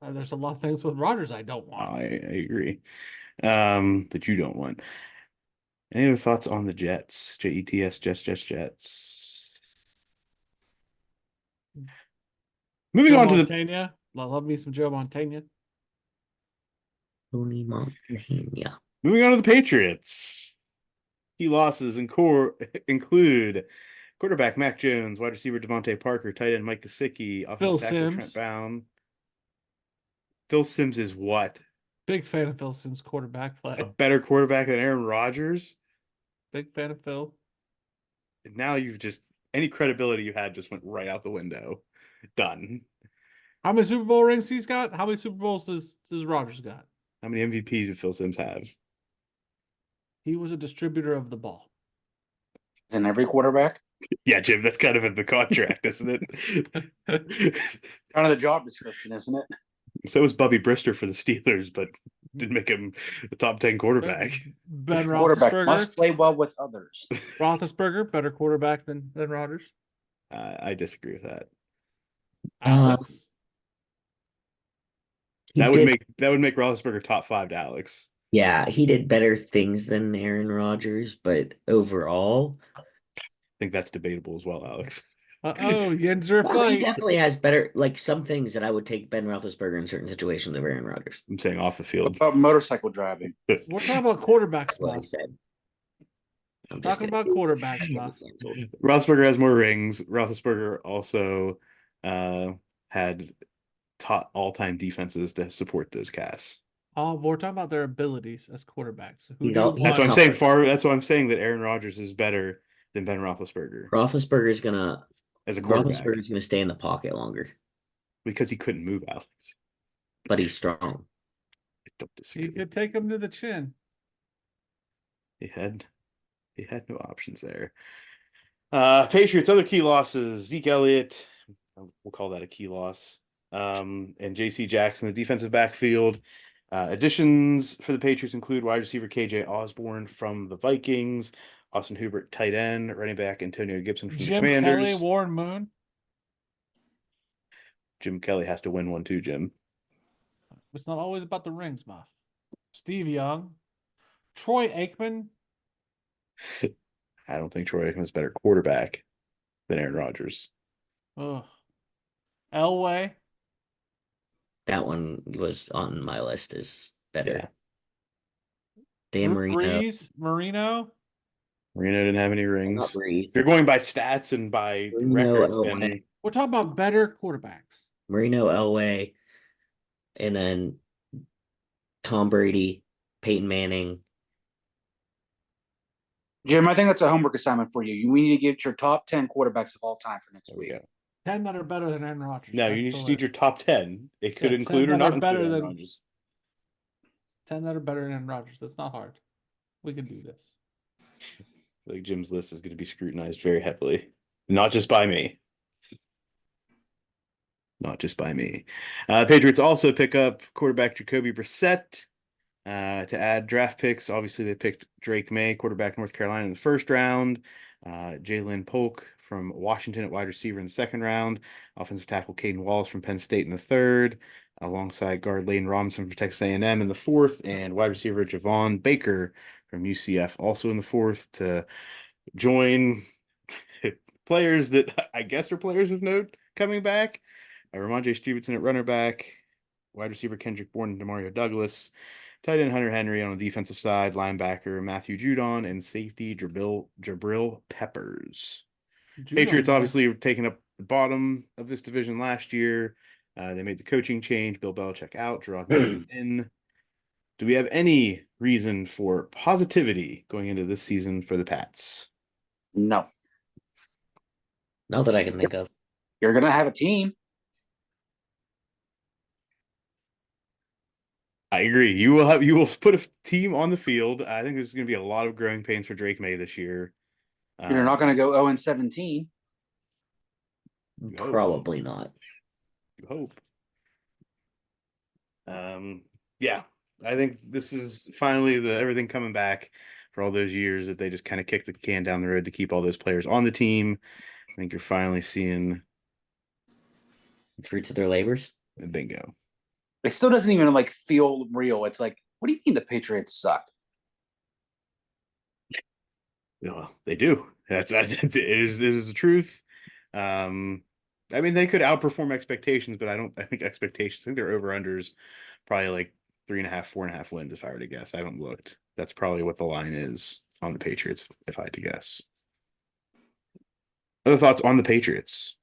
There's a lot of things with Rodgers I don't want. I agree. That you don't want. Any other thoughts on the Jets? Jets, Jets. Moving Joe on to the Montana. Love me some Joe Montana. Tony Montana. moving on to the Patriots. Key losses include quarterback Mac Jones, wide receiver Devontae Parker, tight end Mike Gesicki, offensive tackle Trent Sims. Brown. Phil Sims is what? Big fan of Phil Sims' quarterback play. A better quarterback than Aaron Rodgers? Big fan of Phil. And now you've just any credibility you had just went right out the window. Done. How many Super Bowl rings he's got? How many Super Bowls does Rodgers got? How many MVPs did Phil Sims have? He was a distributor of the ball. Isn't every quarterback? Yeah, Jim, that's kind of in the contract, isn't it? Kind of the job description, isn't it? So was Bubby Brister for the Steelers, but didn't make him a top 10 quarterback. Ben Quarterback must Roethlisberger. play well with others. Roethlisberger, better quarterback than Rodgers. I disagree with that. Alex. That would make Roethlisberger top 5 to Alex. Yeah, he did better things than Aaron Rodgers, but overall, I think that's debatable as well, Alex. Yinzer well, he fight. definitely has better, like some things that I would take Ben Roethlisberger in certain situations over Aaron Rodgers. I'm saying off the field. About motorcycle driving. We're talking about quarterbacks, That's what I Muff. said. I'm just Talking about gonna- quarterbacks, Muff. Canceled. Roethlisberger has more rings. Roethlisberger also had all-time defenses to support those casts. Oh, we're talking about their abilities as quarterbacks. Who He's do all- you he's That's what I'm want? saying. tougher. That's what I'm saying that Aaron Rodgers is better than Ben Roethlisberger Roethlisberger's gonna as a quarterback Roethlisberger's gonna stay in the pocket longer, because he couldn't move, Alex. but he's strong. I don't disagree. He could take him to the chin. He had no options there. Patriots, other key losses. Zeke Elliott, we'll call that a key loss. And JC Jackson, the defensive backfield. Additions for the Patriots include wide receiver KJ Osborne from the Vikings, Austin Hubert, tight end, running back Antonio Gibson from the Jim Commanders. Kelly, Warren Moon. Jim Kelly has to win one too, Jim. It's not always about the rings, Muff. Steve Young. Troy Aikman. I don't think Troy Aikman is a better quarterback than Aaron Rodgers. Ugh. Elway. That one was on my list as better. Yeah. Dan Drew Marino. Brees, Marino. Marino didn't have any Not rings. Breeze. You're going by stats and by Marino, records, Elway. then We're talking about better quarterbacks. Marino, Elway, and then Tom Brady, Peyton Manning. Jim, I think that's a homework assignment for you. We need to get your top 10 quarterbacks of all time for next there we week. go. 10 that are better than Aaron Rodgers. No, That's you the just need list. your top 10. It could Yeah, include 10 or that are not better include Aaron than- Rodgers. 10 that are better than Aaron Rodgers. That's not hard. We can do this. Like Jim's list is going to be scrutinized very heavily, not just by me. Not just by me. Patriots also pick up quarterback Jacoby Brissett to add draft picks. Obviously, they picked Drake May, quarterback North Carolina, in the first round. Jalen Polk from Washington at wide receiver in the second round. Offensive tackle Caden Wallace from Penn State in the third, alongside guard Lane Robinson from Texas A&M in the fourth, and wide receiver Javon Baker from UCF also in the fourth to join players that I guess are players of note coming back. Ramondre Stevenson at runner back, wide receiver Kendrick Bourne and Demario Douglas, tight end Hunter Henry on the defensive side, linebacker Matthew Judon, and safety Jabril Peppers. Patriots obviously were taking up the bottom of this division last year. They made the coaching change. Bill Belichick out, Gerard Mayo in. Do we have any reason for positivity going into this season for the Pats? No. Not that I can think of. You're gonna have a team. I agree. You will put a team on the field. I think there's going to be a lot of growing pains for Drake May this year. You're not gonna go 0-17. You hope. Probably not. You hope. Yeah, I think this is finally everything coming back for all those years that they just kind of kicked the can down the road to keep all those players on the team. I think you're finally seeing Fruits of their labors. the bingo. It still doesn't even like feel real. It's like, what do you mean the Patriots suck? Well, they do. It is the truth. I mean, they could outperform expectations, but I think expectations. I think their over-unders probably like 3.5, 4.5 wins, if I were to guess. I haven't looked. That's probably what the line is on the Patriots, if I had to guess. Other thoughts on the Patriots?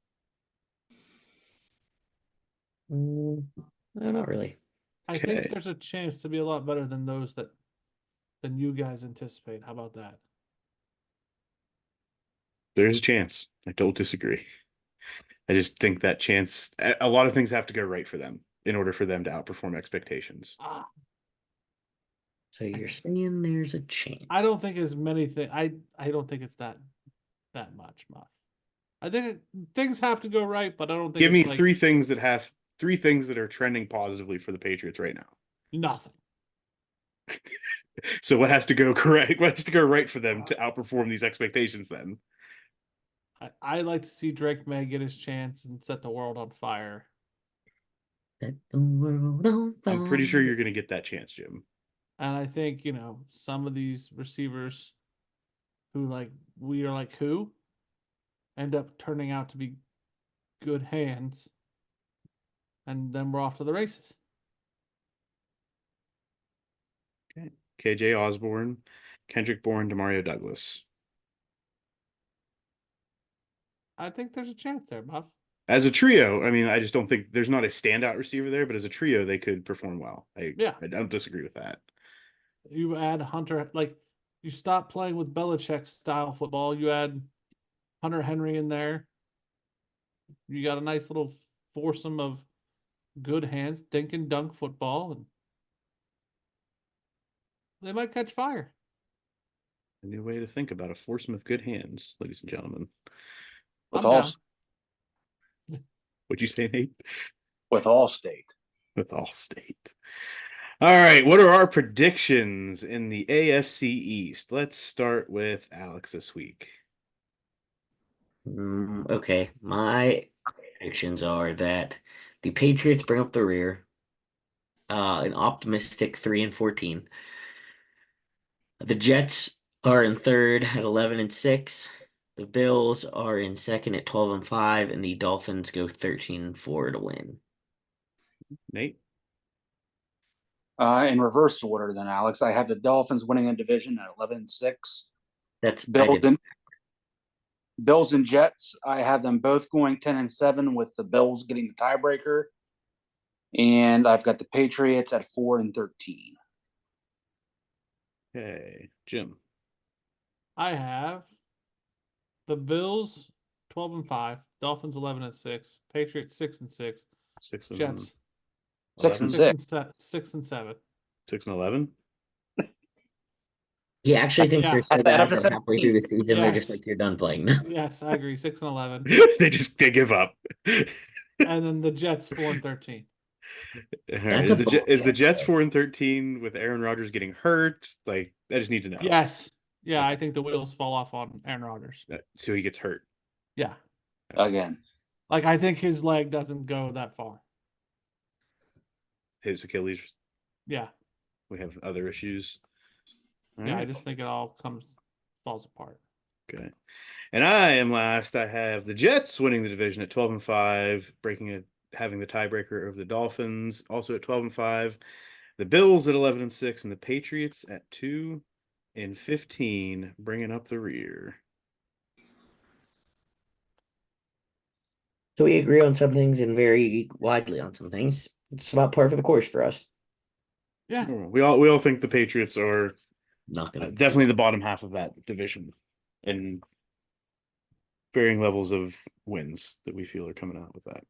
No, not really. I Okay. think there's a chance to be a lot better than than you guys anticipate. How about that? There's a chance. I don't disagree. I just think that chance, a lot of things have to go right for them in order for them to outperform expectations. Ah, So you're saying there's a chance. I don't think as many things. I don't think it's that much, Muff. I think things have to go right, but I don't think Give me it's like three things that are trending positively for the Patriots right now. nothing. So what has to go correct? What has to go right for them to outperform these expectations then? I like to see Drake May get his chance and set the world on fire. Set the world on I'm pretty sure fire. you're going to get that chance, Jim. And I think, some of these receivers who we are like who end up turning out to be good hands. And then we're off to the races. Okay. KJ Osborne, Kendrick Bourne, Demario Douglas. I think there's a chance there, Buff. As a trio, I mean, I just don't think there's not a standout receiver there, but as a trio, they could perform well. I don't disagree with that. You add Hunter, you stop playing with Belichick style football. You add Hunter Henry in there. You got a nice little foursome of good hands, dink and dunk football, and they might catch fire. A new way to think about a foursome of good hands, ladies and gentlemen. With I'm all down. What'd you say, Nate? with Allstate. With Allstate. All right, what are our predictions in the AFC East? Let's start with Alex this week. Okay, my predictions are that the Patriots bring up the rear. An optimistic 3-14. The Jets are in third at 11-6. The Bills are in second at 12-5, and the Dolphins go 13-4 to win. Nate? In reverse order, then Alex, I have the Dolphins winning a division at 11-6. That's Bills and Jets. I have them both going 10-7, with the Bills getting the tiebreaker, and I've got the Patriots at 4-13. Okay, Jim. I have the Bills 12-5, Dolphins 11-6, Patriots 6-6, 6 and Jets 6-6. 6-7. 6 and 11. He actually thinks Yeah. they're so At the end bad of the that halfway through the season, they're just Yes. like, you're done playing now. Yes, I agree. 6-11, they give up. and then the Jets 4-13. All right. That's Is the guess, Jets though. 4-13 with Aaron Rodgers getting hurt? Like, I just need to know. Yes. Yeah, Okay. I think the wheels fall off on Aaron Rodgers. So he gets hurt. Yeah. Again. I think his leg doesn't go that far. His Achilles. Yeah. We have other issues. All Yeah, I right. just think it all falls apart. Okay. And I am last. I have the Jets winning the division at 12-5, having the tiebreaker over the Dolphins, also at 12-5. The Bills at 11-6, and the Patriots at 2-15, bringing up the rear. So we agree on some things and very widely on some things. It's about par for the course for us. Yeah. We all think the Patriots are Not gonna definitely the bottom half of that division, and varying levels of wins that we feel are coming out with that.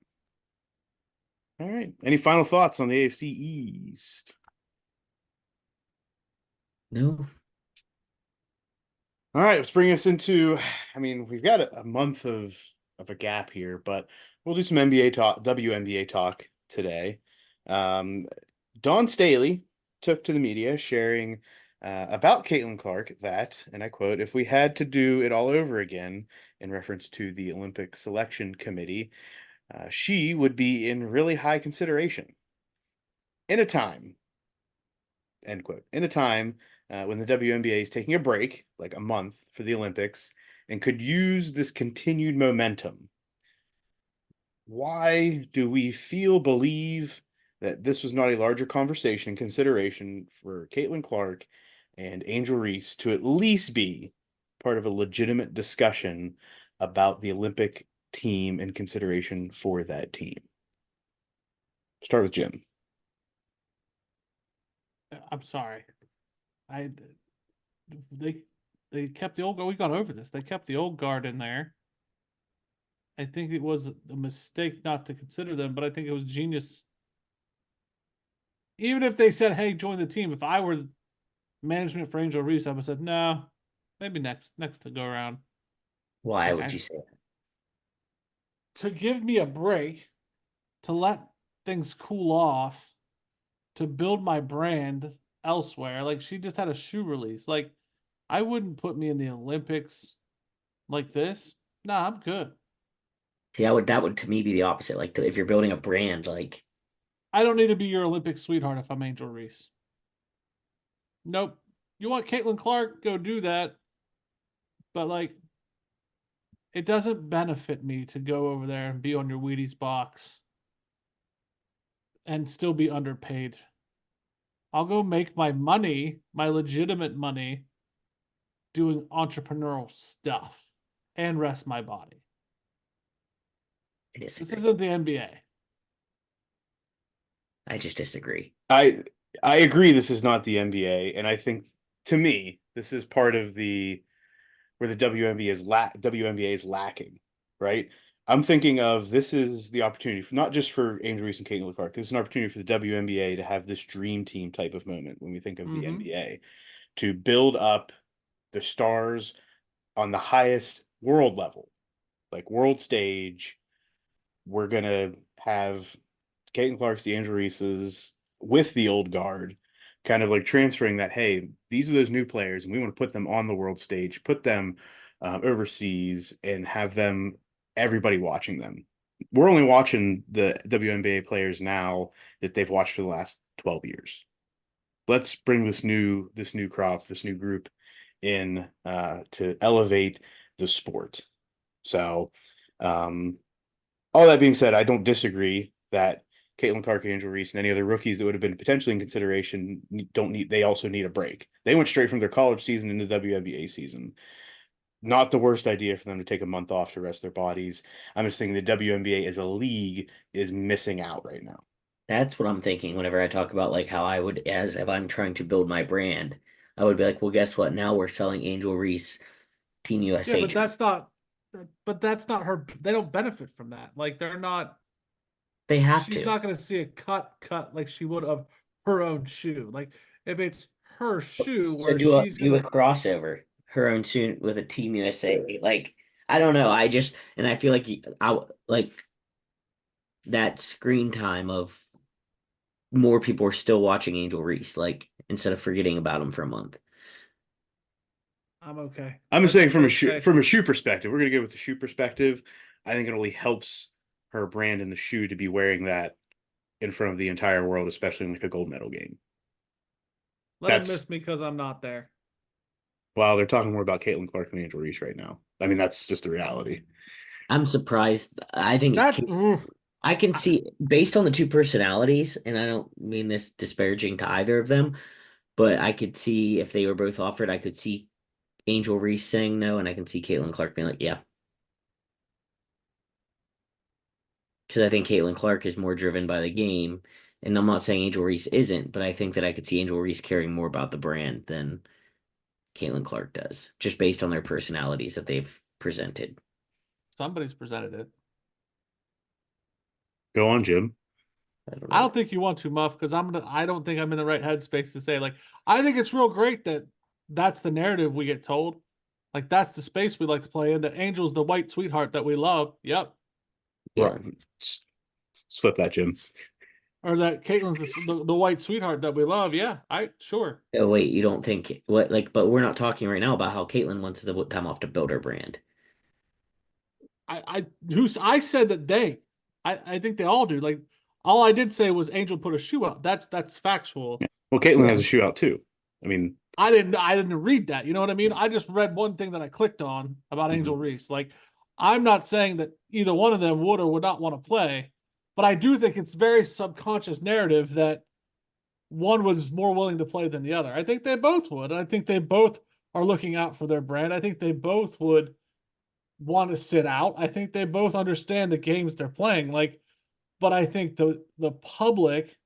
All right. Any final thoughts on the AFC East? No. All right, let's bring us into. I mean, we've got a month of a gap here, but we'll do some NBA talk, WNBA talk today. Dawn Staley took to the media sharing about Caitlin Clark that, and I quote, "If we had to do it all over again," in reference to the Olympic Selection Committee, she would be in really high consideration in a time, end quote, in a time when the WNBA is taking a break, like a month for the Olympics, and could use this continued momentum. Why do we believe that this was not a larger conversation and consideration for Caitlin Clark and Angel Reese to at least be part of a legitimate discussion about the Olympic team and consideration for that team? Start with Jim. I'm sorry. They kept the old guard. We got over this. They kept the old guard in there. I think it was a mistake not to consider them, but I think it was genius. Even if they said, "Hey, join the team," if I were management for Angel Reese, I would have said, "No, maybe next to go around." Why Okay. would you say that? To give me a break, to let things cool off, to build my brand elsewhere. Like, she just had a shoe release. Like, I wouldn't put me in the Olympics like this. Nah, I'm good. See, that would to me be the opposite. Like if you're building a brand, like I don't need to be your Olympic sweetheart if I'm Angel Reese. Nope. You want Caitlin Clark? Go do that. But like, it doesn't benefit me to go over there and be on your Wheaties box and still be underpaid. I'll go make my money, my legitimate money, doing entrepreneurial stuff and rest my body. I This disagree. isn't the NBA. I just disagree. I agree this is not the NBA, and I think to me this is part of the where the WNBA is lacking, right? I'm thinking of this is the opportunity for, not just for Angel Reese and Caitlin Clark. This is an opportunity for the WNBA to have this dream team type of moment when we think of the NBA, to build up the stars on the highest world level, like world stage. We're gonna have Caitlin Clark's, the Angel Reese's with the old guard, kind of like transferring that, hey, these are those new players, and we want to put them on the world stage, put them overseas, and have them, everybody watching them. We're only watching the WNBA players now that they've watched for the last 12 years. Let's bring this new crop, this new group in to elevate the sport. So, all that being said, I don't disagree that Caitlin Clark, Angel Reese, and any other rookies that would have been potentially in consideration they also need a break. They went straight from their college season into the WNBA season. Not the worst idea for them to take a month off to rest their bodies. I'm just thinking the WNBA as a league is missing out right now. That's what I'm thinking whenever I talk about like how I would, as if I'm trying to build my brand, I would be like, well, guess what? Now we're selling Angel Reese Team USA. Yeah, but that's not. But that's not her. They don't benefit from that. Like they're not. They have She's to. not going to see a cut like she would of her own shoe. Like if it's her shoe So where do she's a gonna. crossover, her own soon with a Team USA. Like I don't know. And I feel like I like that screen time of more people are still watching Angel Reese, like instead of forgetting about him for a month. I'm okay. I'm just saying from Okay. a shoe perspective, we're gonna go with the shoe perspective. I think it only helps her brand in the shoe to be wearing that in front of the entire world, especially in like a gold medal game. Let him miss me because I'm not there. Well, they're talking more about Caitlin Clark and Angel Reese right now. I mean, that's just the reality. I'm surprised. I think That I can see based on the two personalities, and I don't mean this disparaging to either of them, but I could see if they were both offered, I could see Angel Reese saying no, and I can see Caitlin Clark being like, yeah. Because I think Caitlin Clark is more driven by the game. And I'm not saying Angel Reese isn't, but I think that I could see Angel Reese caring more about the brand than Caitlin Clark does, just based on their personalities that they've presented. Somebody's presented it. Go on, Jim. I don't think you want to, Muff, because I don't think I'm in the right headspace to say, like, I think it's real great that that's the narrative we get told. Like, that's the space we like to play in. That Angel's the white sweetheart that we love. Yep. Yeah. Right. Flip that, Jim. Or that Caitlin's the white sweetheart that we love. Yeah, sure. Oh wait, you don't think what like? But we're not talking right now about how Caitlyn wants the time off to build her brand. I said that I think they all do. Like, all I did say was Angel put a shoe out. That's factual. Yeah. Well, Caitlyn Yeah. has a shoe out too. I mean, I didn't read that. You know what I mean? I just read one thing that I clicked on about Angel Reese. Like, I'm not saying that either one of them would or would not want to play, but I do think it's very subconscious narrative that one was more willing to play than the other. I think they both would. I think they both are looking out for their brand. I think they both would want to sit out. I think they both understand the games they're playing. Like, but I think the public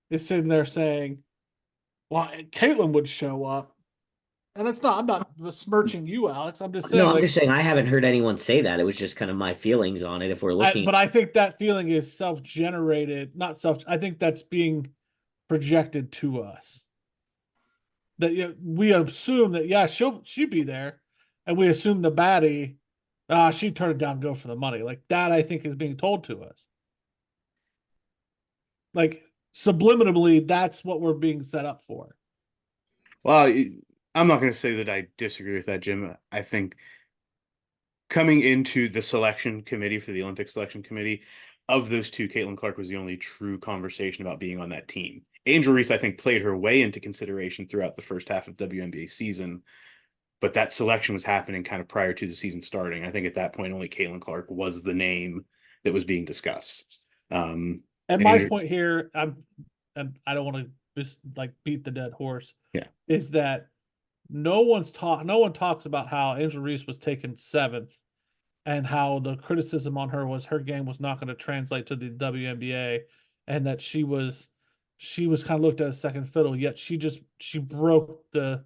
is sitting there saying, well, Caitlyn would show up. And I'm not besmirching you, Alex. I'm just saying. No, I'm like, just saying I haven't heard anyone say that. It was just kind of my feelings on it. If we're looking, but I think that feeling is self-generated, not self. I think that's being projected to us. That we assume that she'd be there, and we assume the baddie, she'd turn it down, go for the money. Like that, I think is being told to us. Like subliminally, that's what we're being set up for. well, I'm not going to say that I disagree with that, Jim. I think coming into the selection committee for the Olympic selection committee, of those two, Caitlin Clark was the only true conversation about being on that team. Angel Reese, I think, played her way into consideration throughout the first half of WNBA season, but that selection was happening kind of prior to the season starting. I think at that point, only Caitlin Clark was the name that was being discussed. And my point here, and I don't want to just like beat the dead horse. Yeah, is that no one talks about how Angel Reese was taken 7th and how the criticism on her was her game was not going to translate to the WNBA and that she was kind of looked at as second fiddle, yet she broke the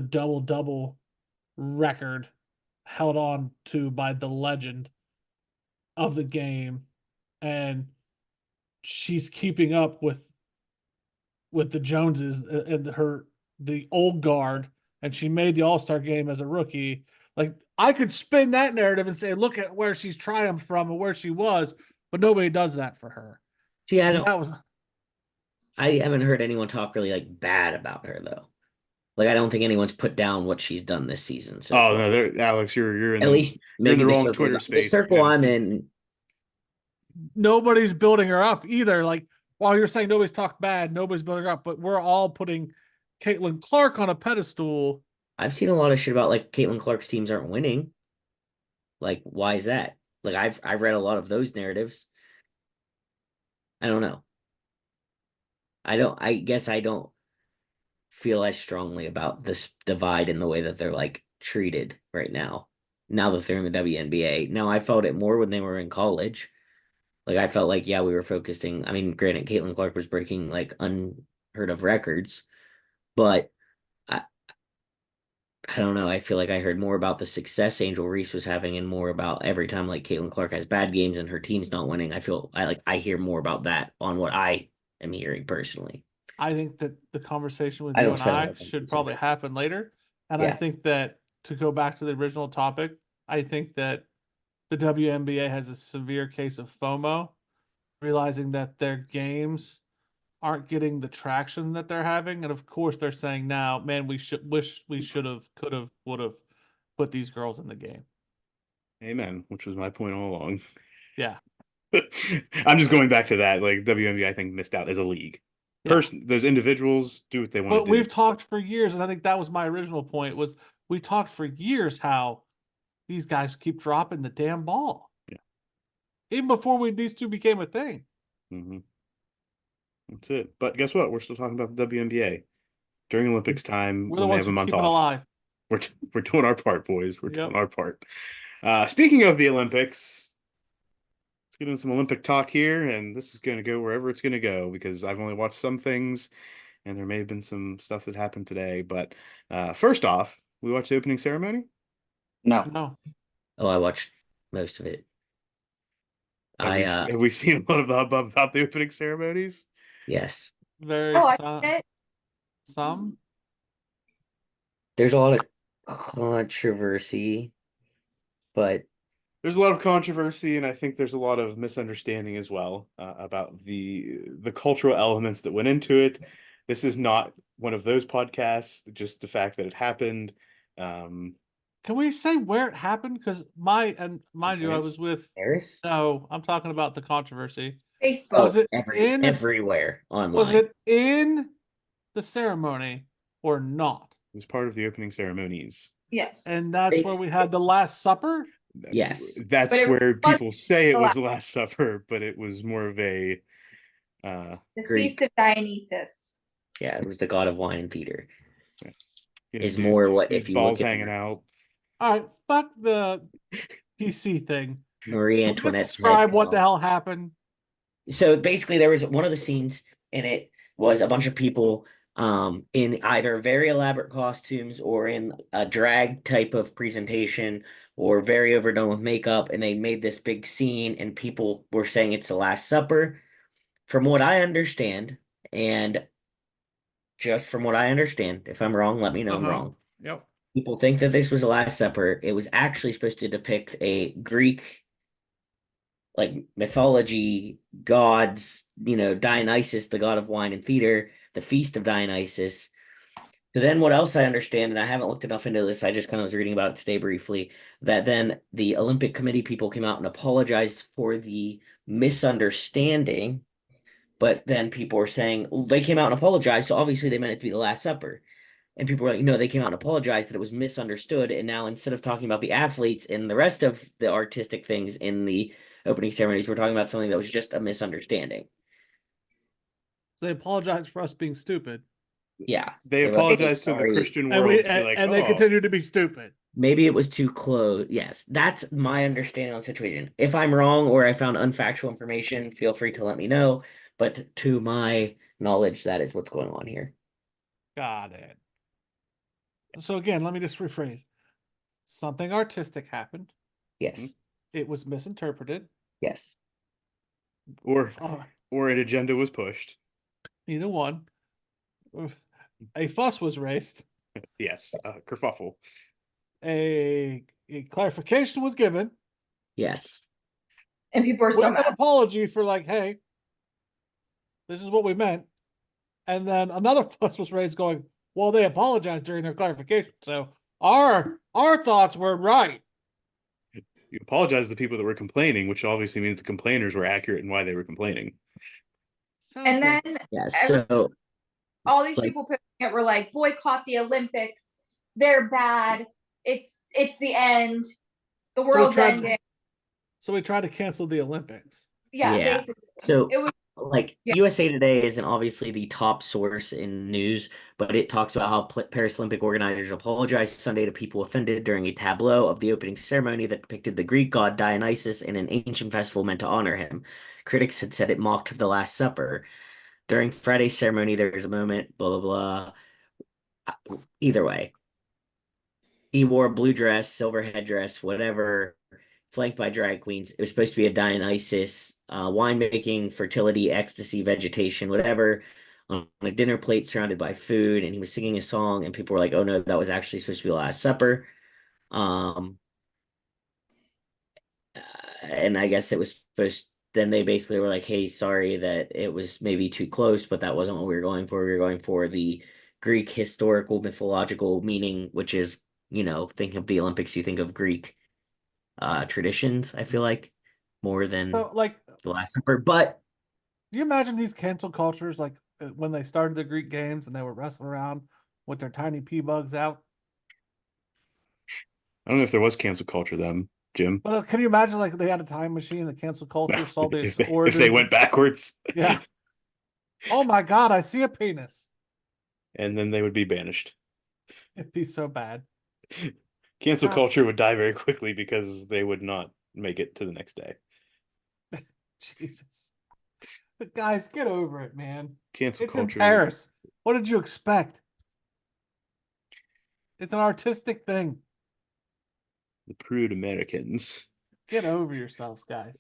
double record held on to by the legend of the game, and she's keeping up with the Joneses and the old guard, and she made the All-Star game as a rookie. Like, I could spin that narrative and say, look at where she's triumphed from and where she was, but nobody does that for her. see, I haven't heard anyone talk really like bad about her though. Like, I don't think anyone's put down what she's done this season. So oh no, Alex, you're in at least you're in maybe the the wrong Twitter space. The circle I'm in. Nobody's building her up either. Like, while you're saying nobody's talked bad, nobody's building her up, but we're all putting Caitlin Clark on a pedestal. I've seen a lot of shit about like Caitlin Clark's teams aren't winning. Like, why is that? Like, I've read a lot of those narratives. I don't know. I guess I don't feel as strongly about this divide in the way that they're like treated right now. Now that they're in the WNBA. Now I felt it more when they were in college. Like, I felt like, yeah, we were focusing. I mean, granted, Caitlin Clark was breaking like unheard of records, but I don't know. I feel like I heard more about the success Angel Reese was having and more about every time like Caitlin Clark has bad games and her team's not winning. I hear more about that on what I am hearing personally. I think that the conversation with you and I should probably happen later. And I think that to go back to the original topic, I think that the WNBA has a severe case of FOMO, realizing that their games aren't getting the traction that they're having. And of course they're saying now, man, we should have, could have, would have put these girls in the game. Amen, which was my point all along. Yeah. I'm just going back to that. Like, WNBA, I think, missed out as a league. Those individuals do what they want to do. But we've talked for years, and I think that was my original point, was we talked for years how these guys keep dropping the damn ball. Yeah. Even before these two became a thing. Mm-hmm. That's it. But guess what? We're still talking about the WNBA. During Olympics time, we're the ones have a month keep it off. Alive. We're doing our part, boys. We're doing our part. Speaking of the Olympics, let's get into some Olympic talk here, and this is going to go wherever it's going to go because I've only watched some things, and there may have been some stuff that happened today. But first off, we watched the opening ceremony. No. Oh, I watched most of it. Have we seen a lot of hubbub about the opening ceremonies? Yes, Very Oh, I some. did it. Some. there's a lot of controversy, but There's a lot of controversy, and I think there's a lot of misunderstanding as well about the cultural elements that went into it. This is not one of those podcasts. Just the fact that it happened. Can we say where it happened? Because mind you, I France? was with. Paris. No, I'm talking about the controversy. Facebook. Was it in everywhere online? Was it in the ceremony or not? It was part of the opening ceremonies. Yes. And that's where we had the Last Supper. Yes. That's But it where was people say it the was the Last Supper, but it was more of a the Greek. Feast of Dionysus. Yeah, it was the god of wine and theater. Is dude, more what dude's if you balls look at hanging out. All right, fuck the PC thing. Marie Can we just Antoinette's describe head what the count. hell happened? So basically, there was one of the scenes, and it was a bunch of people in either very elaborate costumes or in a drag type of presentation or very overdone with makeup, and they made this big scene, and people were saying it's the Last Supper. From what I understand, and just from what I understand, if I'm wrong, let me know I'm wrong. Yep. People think that this was the Last Supper. It was actually supposed to depict a Greek like mythology gods, Dionysus, the god of wine and theater, the feast of Dionysus. So then what else I understand, and I haven't looked enough into this, I just kind of was reading about it today briefly, that then the Olympic Committee people came out and apologized for the misunderstanding, but then people were saying they came out and apologized, so obviously they meant it to be the Last Supper. And people were like, no, they came out and apologized that it was misunderstood. And now instead of talking about the athletes and the rest of the artistic things in the opening ceremonies, we're talking about something that was just a misunderstanding. They apologized for us being stupid. Yeah. They were like, apologized to the sorry. Christian And world to be like, and they oh, continue to be stupid. Maybe it was too close. Yes, that's my understanding on the situation. If I'm wrong or I found unfactual information, feel free to let me know. But to my knowledge, that is what's going on here. Got it. So again, let me just rephrase. Something artistic happened. Yes. It was misinterpreted. Yes. or an agenda was pushed. Either one. A fuss was raised. Yes, kerfuffle. A clarification was given. Yes. And people are With still an mad. apology for like, hey, this is what we meant. And then another fuss was raised going, well, they apologized during their clarification. So our thoughts were right. You apologize to the people that were complaining, which obviously means the complainers were accurate in why they were complaining. And then Yes. every- So all these like- people pushing it were like, boycott the Olympics. They're bad. It's the end. The world's ending. So we tried to cancel the Olympics. Yeah, Yeah. basically. So It was yeah. USA Today isn't obviously the top source in news, but it talks about how Paris Olympic organizers apologized Sunday to people offended during a tableau of the opening ceremony that depicted the Greek god Dionysus in an ancient festival meant to honor him. Critics had said it mocked the Last Supper. During Friday's ceremony, there's a moment, blah, blah, blah. Either way, he wore a blue dress, silver headdress, whatever, flanked by drag queens. It was supposed to be a Dionysus, winemaking, fertility, ecstasy, vegetation, whatever, on a dinner plate surrounded by food. And he was singing a song, and people were like, oh no, that was actually supposed to be the Last Supper. And I guess it was supposed, then they basically were like, hey, sorry that it was maybe too close, but that wasn't what we were going for. We were going for the Greek historical mythological meaning, which is, think of the Olympics, you think of Greek traditions, I feel like, more than So like the Last Supper. But do you imagine these cancel cultures like when they started the Greek games and they were wrestling around with their tiny pea bugs out? I don't know if there was cancel culture then, Jim. But can you imagine like they had a time machine, the cancel culture saw this if they went backwards. Yeah. Oh my God, I see a penis. And then they would be banished. It'd be so bad. Cancel culture would die very quickly because they would not make it to the next day. Jesus. But guys, get over it, man. Cancel It's culture. in Paris. What did you expect? It's an artistic thing. The prude Americans. Get over yourselves, guys.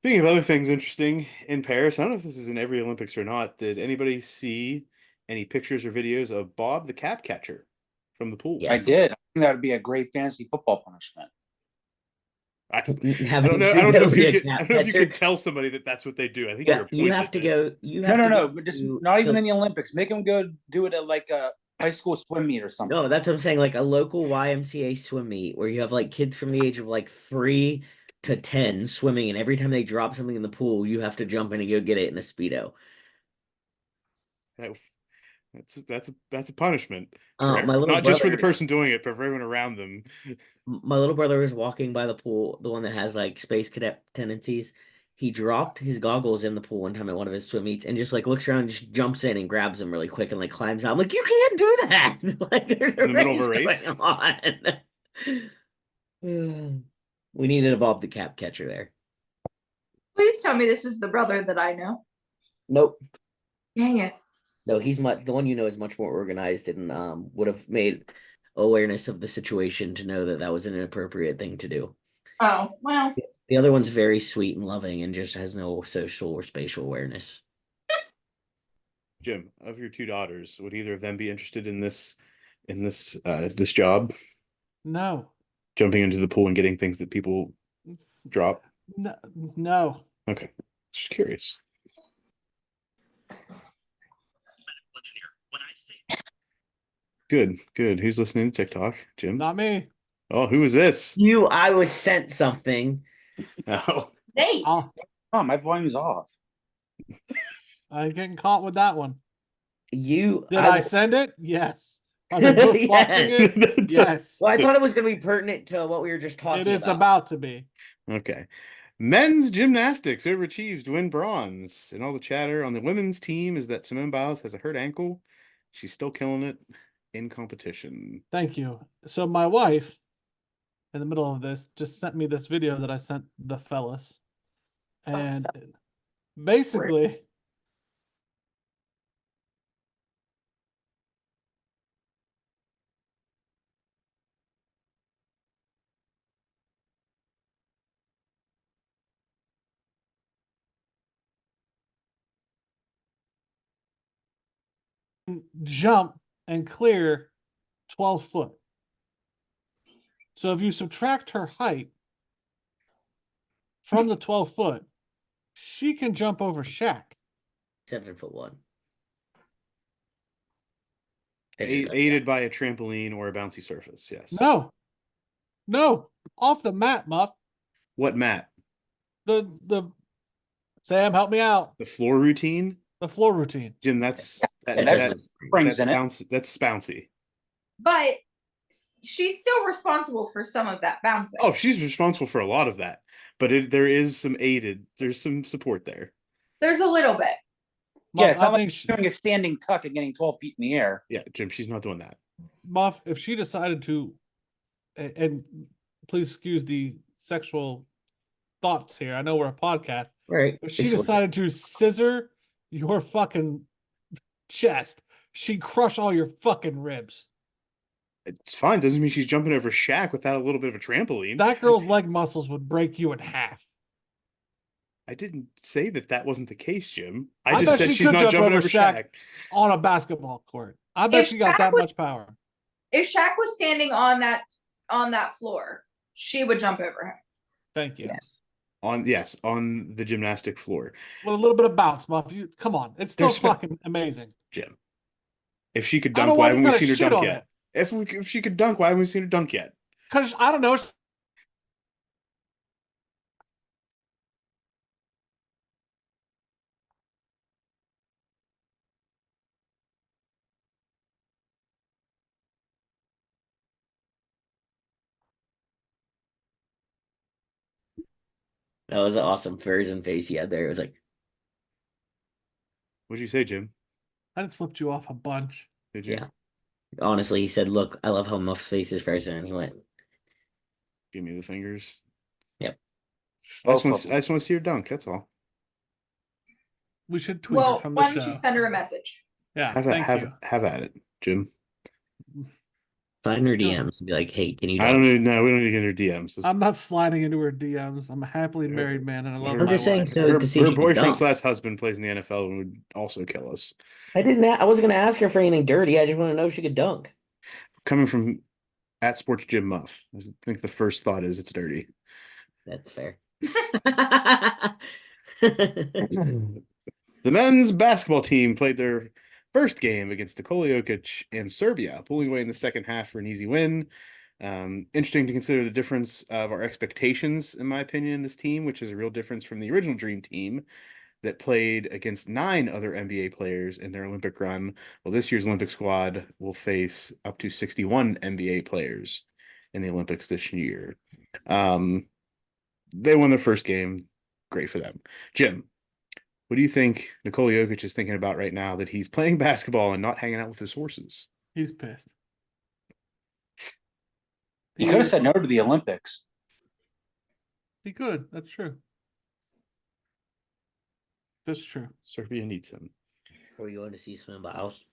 Speaking of other things interesting in Paris, I don't know if this is in every Olympics or not. Did anybody see any pictures or videos of Bob the cat catcher from the pool? I Yes. did. I think that would be a great fantasy football punishment. I Having don't know. to I don't know go if be you a could. cat I don't know if you catcher. could tell somebody that that's what they do. I think Yeah, you're you appointed have to this. go. You No, have no, to no. go But just to not even the- in the Olympics. Make them go do it at like a high school swim meet or something. No, that's what I'm saying. Like a local YMCA swim meet where you have like kids from the age of like 3 to 10 swimming, and every time they drop something in the pool, you have to jump in and go get it in a Speedo. That, that's a punishment for My little not just for the brother, person doing it, but for everyone around them. my little brother was walking by the pool, the one that has like space cadet tendencies. He dropped his goggles in the pool one time at one of his swim meets and just like looks around and just jumps in and grabs them really quick and like climbs out. I'm like, you can't do that. Like there's In the middle of a race race? going on. We needed a Bob the Cap catcher there. Please tell me this is the brother that I know. Nope. Dang it. No, he's much the one you know is much more organized and would have made awareness of the situation to know that that was an inappropriate thing to do. Oh, well. The other one's very sweet and loving and just has no social or spatial awareness. Jim, of your two daughters, would either of them be interested in this this job, No. jumping into the pool and getting things that people drop? No. No. Okay, just curious. Good, good. Who's listening to TikTok? Jim? Not me. Oh, who is this? I was sent something. Oh, Nate. Oh, My volume's off. I'm getting caught with that one. Did Did I send it? Yes. Are they both watching it? Yes. Well, I thought it was going to be pertinent to what we were just talking It is about. about to be. Okay. Men's gymnastics overachieves to win bronze. And all the chatter on the women's team is that Simone Biles has a hurt ankle. She's still killing it in competition. Thank you. So my wife, in the middle of this, just sent me this video that I sent the fellas. And basically, jump and clear 12 foot. So if you subtract her height from the 12 foot, she can jump over Shaq. 7'1". Aided by a trampoline or a bouncy surface, yes. No, off the mat, Muff. What mat? The Sam, help me out. The floor routine? The floor routine. Jim, that's Springs in it. That's bouncy. But she's still responsible for some of that bouncing. Oh, she's responsible for a lot of that. But there's some support there. There's a little bit. Yeah, Muff, it's not I like think she's doing a standing tuck and getting 12 feet in the air. Yeah, Jim, she's not doing that. Muff, if she decided to, and please excuse the sexual thoughts here. I know we're a podcast. Right. If she decided to scissor your fucking chest, she'd crush all your fucking ribs. It's fine. Doesn't mean she's jumping over Shaq without a little bit of a trampoline. That girl's leg muscles would break you in half. I didn't say that wasn't the case, Jim. I I just bet said she she's could not jump jumping over over Shaq. Shaq. On a basketball court. I bet If she got Shaq that was- much power. If Shaq was standing on that floor, she would jump over him. Thank you. Yes. On the gymnastic floor, With a little bit of bounce, Muff. Come on. It's still There's fa- fucking amazing. Jim. If she could I don't know dunk, why why you haven't we gotta seen her shit dunk on yet? it. If she could dunk, why haven't we seen her dunk yet? Because, I don't know. That was an awesome frozen face he had there. It was like, What'd you say, Jim? I just flipped you off a bunch. Did you? Yeah. Honestly, he said, "Look, I love how Muff's face is frozen," and he went, Give me the fingers. Yep. I just want to see her dunk. That's all. We should tweet her Well, from the why show. don't you send her a message? Yeah, Have thank you. at it, Jim. Slide in her DMs and be like, "Hey, can you?" I don't dunk?" even know. We don't need to get her DMs. I'm not sliding into her DMs. I'm a happily married man and I love I'm my just saying wife. so to see if her she can boyfriend dunk. slash husband plays in the NFL and would also kill us. I didn't. I wasn't gonna ask her for anything dirty. I just want to know if she could dunk. Coming from at Sports Gym Muff, I think the first thought is it's dirty. That's fair. The men's basketball team played their first game against Nikola Jokic and Serbia, pulling away in the second half for an easy win. Interesting to consider the difference of our expectations, in my opinion, in this team, which is a real difference from the original Dream Team that played against 9 other NBA players in their Olympic run. Well, this year's Olympic squad will face up to 61 NBA players in the Olympics this year. They won their first game. Great for them. Jim, what do you think Nikola Jokic is thinking about right now that he's playing basketball and not hanging out with his horses? He's pissed. He could have said no to the Olympics. He could. That's true. That's true. Serbia needs him. Are we going to see Simone Biles?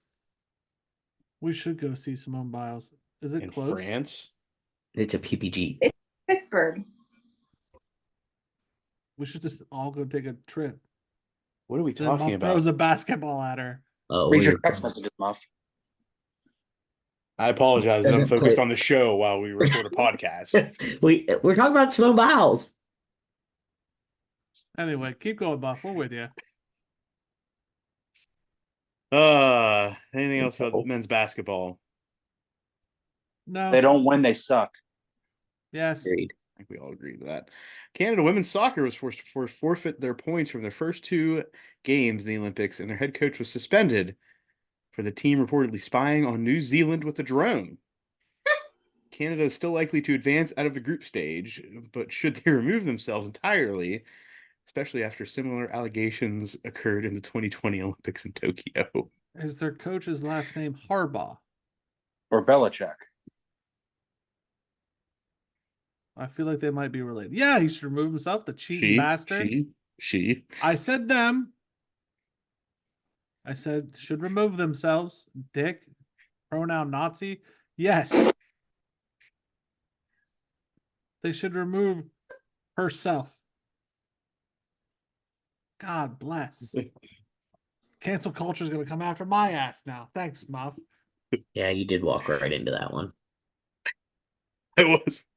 We should go see Simone Biles. Is it In close? France? It's a PPG. Pittsburgh. We should just all go take a trip. What are we Then talking Muff about? throws a basketball at her. Oh, Read your text messages, Muff. I apologize. I'm Doesn't focused play- on the show while we record a podcast. we're talking about Simone Biles. Anyway, keep going, Buff. We're with you. Anything else about men's basketball? No. They don't win, they suck. Yes. Agreed. I think we all agree with that. Canada women's soccer was forced to forfeit their points from their first 2 games in the Olympics, and their head coach was suspended for the team reportedly spying on New Zealand with a drone. Canada is still likely to advance out of the group stage, but should they remove themselves entirely, especially after similar allegations occurred in the 2020 Olympics in Tokyo? Is their coach's last name Harbaugh? Or Belichick. I feel like they might be related. Yeah, he should remove himself, the cheating bastard. She. I said them. I said should remove themselves. Dick. Pronoun Nazi. Yes. They should remove herself. God bless. Cancel culture is going to come after my ass now. Thanks, Muff. Yeah, you did walk right into that one.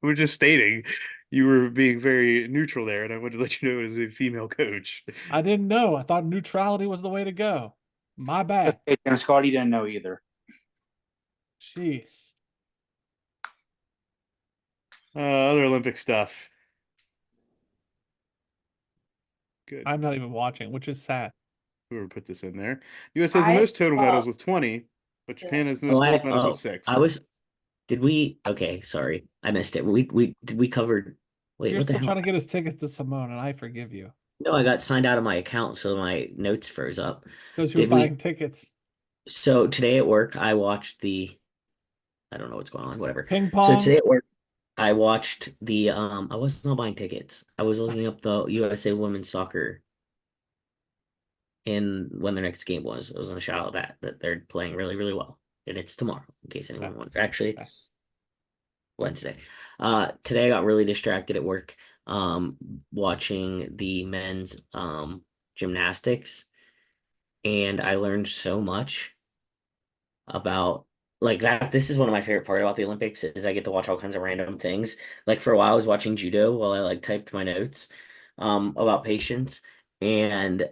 We're just stating you were being very neutral there, and I wanted to let you know it was a female coach. I didn't know. I thought neutrality was the way to go. My bad. Hey, and Scotty didn't know either. Jeez. Other Olympic stuff. Good. I'm not even watching, which is sad. Whoever put this in there. U.S. has the most total medals with 20, but Japan has the most gold medals with 6. Did we? Okay, sorry, I missed it. We covered. Wait, You're what the still hell? trying to get us tickets to Simone, and I forgive you No, I got signed out of my account, so my notes froze up. because you're Did we- buying tickets. So today at work, I watched the. I don't know what's going on. Whatever. Ping So pong. today at work, I watched the. I was not buying tickets. I was looking up the USA women's soccer. And when their next game was, I was going to shout out that they're playing really, really well, and it's tomorrow. In case anyone wonders, actually, it's Wednesday. Today I got really distracted at work, watching the men's gymnastics, and I learned so much about like that. This is one of my favorite part about the Olympics is I get to watch all kinds of random things. Like for a while, I was watching judo while I like typed my notes about patience. And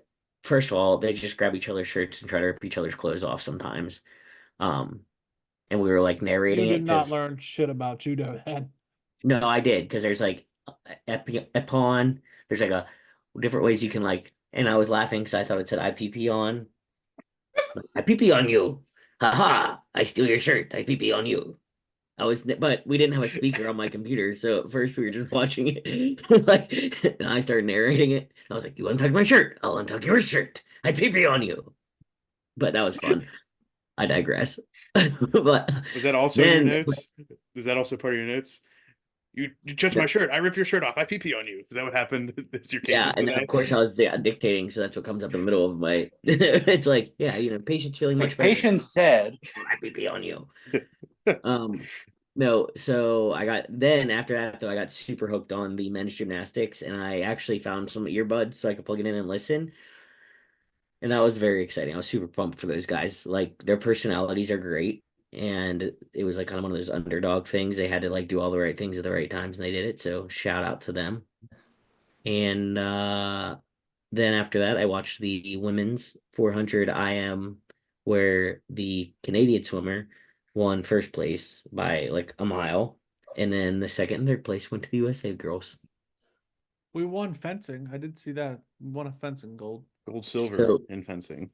first of all, they just grab each other's shirts and try to rip each other's clothes off sometimes. And we were like You narrating did it not 'cause- learn shit about judo then. No, I did because there's like epon. There's like a different ways you can like, and I was laughing because I thought it said IPP on. I PP on you. Haha, I steal your shirt. I PP on you. But we didn't have a speaker on my computer, so at first we were just watching it. Like, and I started narrating it. I was like, "You untuck my shirt, I'll untuck your shirt. I PP on you." But that was fun. I digress. But Was that also your then- notes? Was that also part of your notes? You judge my shirt. I rip your shirt off. I pee on you. Is that what happened? That's your yeah, cases and then today? of course I was dictating, so that's what comes up in the middle of my. It's like, yeah, patience feeling much better. Patience said, I PP on you. No, so after that though, I got super hooked on the men's gymnastics, and I actually found some earbuds so I could plug it in and listen. And that was very exciting. I was super pumped for those guys. Like their personalities are great. And it was like kind of one of those underdog things. They had to like do all the right things at the right times and they did it. So shout out to them. And then after that I watched the women's 400 IM where the Canadian swimmer won first place by like a mile. And then the second and third place went to the USA girls. We won fencing. I did see that. We won a fencing gold. Gold, silver So in fencing.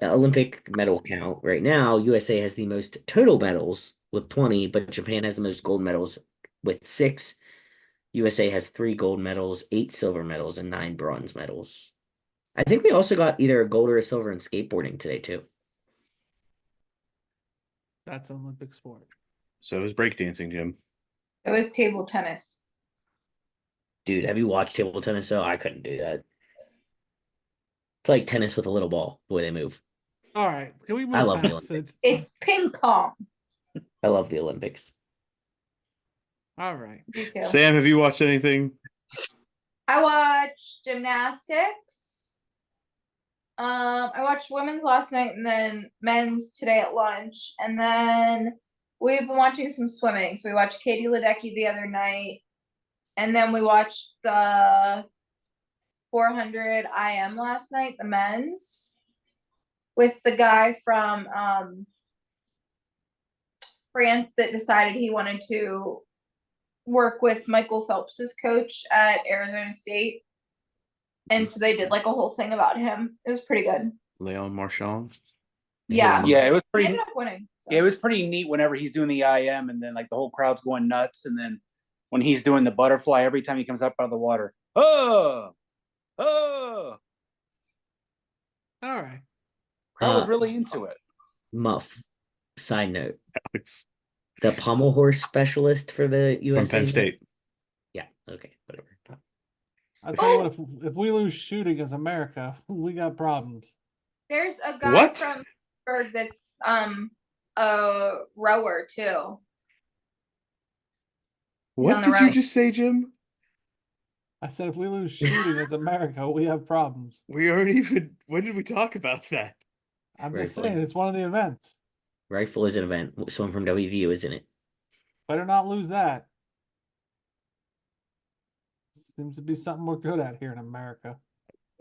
Olympic medal count right now, USA has the most total medals with 20, but Japan has the most gold medals with 6. USA has 3 gold medals, 8 silver medals, and 9 bronze medals. I think we also got either a gold or a silver in skateboarding today too. That's an Olympic sport. So is breakdancing, Jim. It was table tennis. Dude, have you watched table tennis? Oh, I couldn't do that. It's like tennis with a little ball, the way they move. All right. Can we I move love the past it? It's ping pong. I love the Olympics. All right. Me too. Sam, have you watched anything? I watched gymnastics. I watched women's last night and then men's today at lunch. And then we've been watching some swimming. So we watched Katie Ledecky the other night. And then we watched the 400 IM last night, the men's, with the guy from France that decided he wanted to work with Michael Phelps's coach at Arizona State. And so they did like a whole thing about him. It was pretty good. Leon Marchand. Yeah. Yeah, it was He pretty. ended up winning. So. Yeah, it was pretty neat whenever he's doing the IM and then like the whole crowd's going nuts. And then when he's doing the butterfly, every time he comes up out of the water, oh, All right. crowd was really into it. Muff. Side note: Alex the pommel horse specialist for the from USA. Penn State. Yeah. Okay. Whatever. I'll tell you what, if we lose shooting as America, we got problems. There's a guy What? from Pittsburgh that's a rower too. What on the did you right. just say, Jim? I said if we lose shooting as America, we have problems. We aren't even. When did we talk about that? I'm Right, just boy. saying it's one of the events. Rifle is an event. Someone from WVU is in it. Better not lose that. Seems to be something we're good at here in America.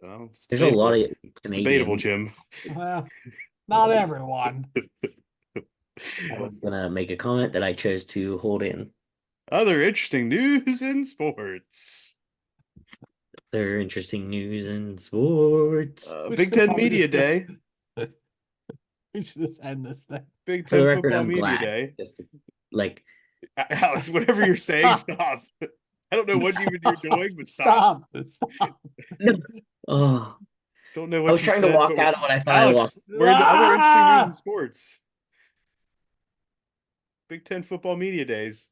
Well, it's There's a lot of debatable. It's debatable, Canadian. Jim. Well, not everyone. I was gonna make a comment that I chose to hold in. Other interesting news in sports. They're interesting news in sports. We Big should Ten probably Media just get- Day. We should just end this thing. Big For the Ten record, Football I'm Media glad. Day. Just like Alex, whatever you're saying, stop. I don't know what you're doing, but stop. Stop. oh, Don't know what I was you trying to said, walk but out of what I thought I Alex, walked. we're in the other interesting Ah! news in sports. Big Ten Football Media Days.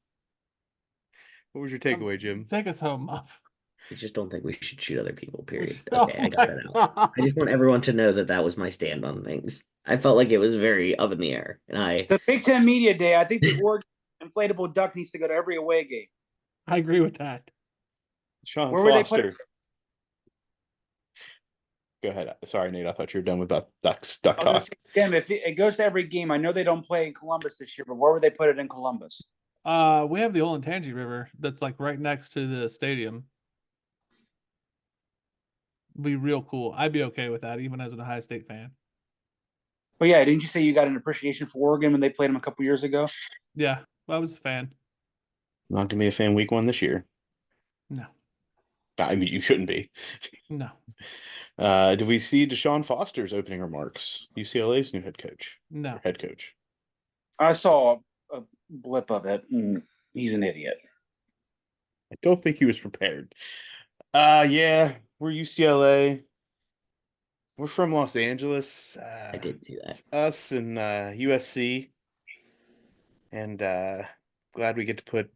What was your takeaway, Jim? Take us home, Muff. I just don't think we should shoot other people. Period. Oh Okay, I got my that out. God. I just want everyone to know that that was my stand on things. I felt like it was very up in the air, and I The Big Ten Media Day, I think the Oregon inflatable duck needs to go to every away game. I agree with that. Sean Where would they Foster. put it? Go ahead. Sorry, Nate. I thought you were done with duck I was talk. gonna say, Jim, if it goes to every game, I know they don't play in Columbus this year, but where would they put it in Columbus? We have the Olentangy River that's like right next to the stadium. Be real cool. I'd be okay with that, even as an Ohio State fan. But yeah, didn't you say you got an appreciation for Oregon when they played them a couple years ago? Yeah, I was a fan. Not gonna be a fan week 1 this year. No, I mean, you shouldn't be. no. Did we see Deshaun Foster's opening remarks? UCLA's new head coach. No. Head coach. I saw a blip of it, and he's an idiot. I don't think he was prepared. Yeah, we're UCLA. We're from Los Angeles. I did see that. It's us and USC. And glad we get to put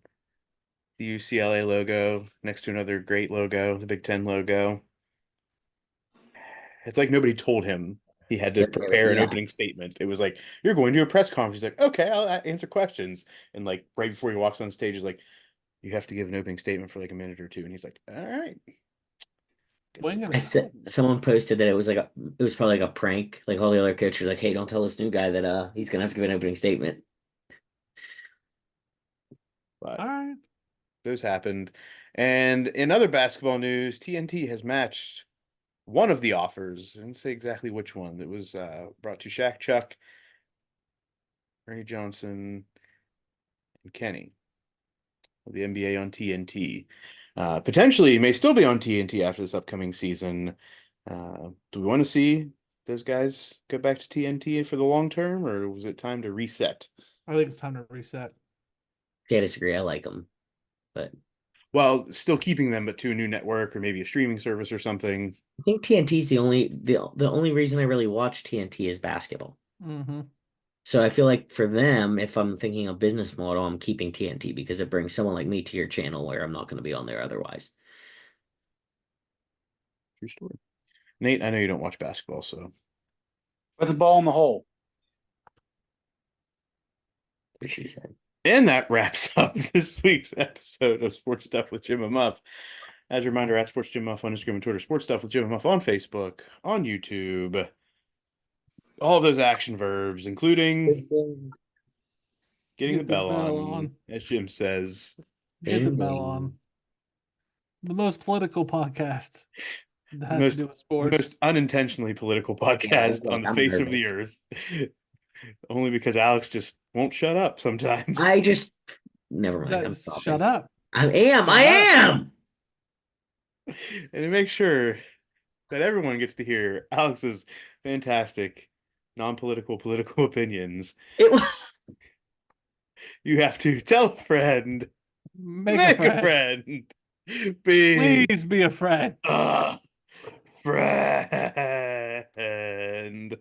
the UCLA logo next to another great logo, the Big Ten logo. It's like nobody told him He had to Yep, prepare an yeah. opening statement. It was like, you're going to a press conference. He's like, okay, I'll answer questions. And like right before he walks on stage, he's like, you have to give an opening statement for like a minute or two. And he's like, all right. Guess Winging let's it. go." Someone posted that it was probably like a prank. Like all the other coaches, like, hey, don't tell this new guy that he's gonna have to give an opening statement. But All right. those happened. And in other basketball news, TNT has matched one of the offers. I didn't say exactly which one. It was brought to Shaq, Chuck, Ernie Johnson, and Kenny of the NBA on TNT. Potentially may still be on TNT after this upcoming season. Do we want to see those guys go back to TNT for the long term, or was it time to reset? I think it's time to reset. Yeah, I disagree. I like them, but Well, still keeping them, but to a new network or maybe a streaming service or something. I think TNT is the only reason I really watch TNT is basketball. Mm-hmm. So I feel like for them, if I'm thinking a business model, I'm keeping TNT because it brings someone like me to your channel where I'm not going to be on there otherwise. True story. Nate, I know you don't watch basketball, so Put the ball in the hole. What she said. and that wraps up this week's episode of Sports Stuff with Jim and Muff. As a reminder, at Sports Jim Muff on Instagram and Twitter, Sports Stuff with Jim and Muff on Facebook, on YouTube. All of those action verbs, including getting the Get the bell bell on, on. as Jim says. Get the Bing, bell bing. on. The most political podcast that has Most- to do with sports. Most unintentionally political Yeah, podcast on the I'm face of the nervous. earth. Only because Alex just won't shut up sometimes. I just never mind. I'm Guys, stopping. shut up. I am. I Shut up. am. And to make sure that everyone gets to hear Alex's fantastic non-political political opinions, It was. you have to tell a friend, Make a friend. be Please be a friend. a friend.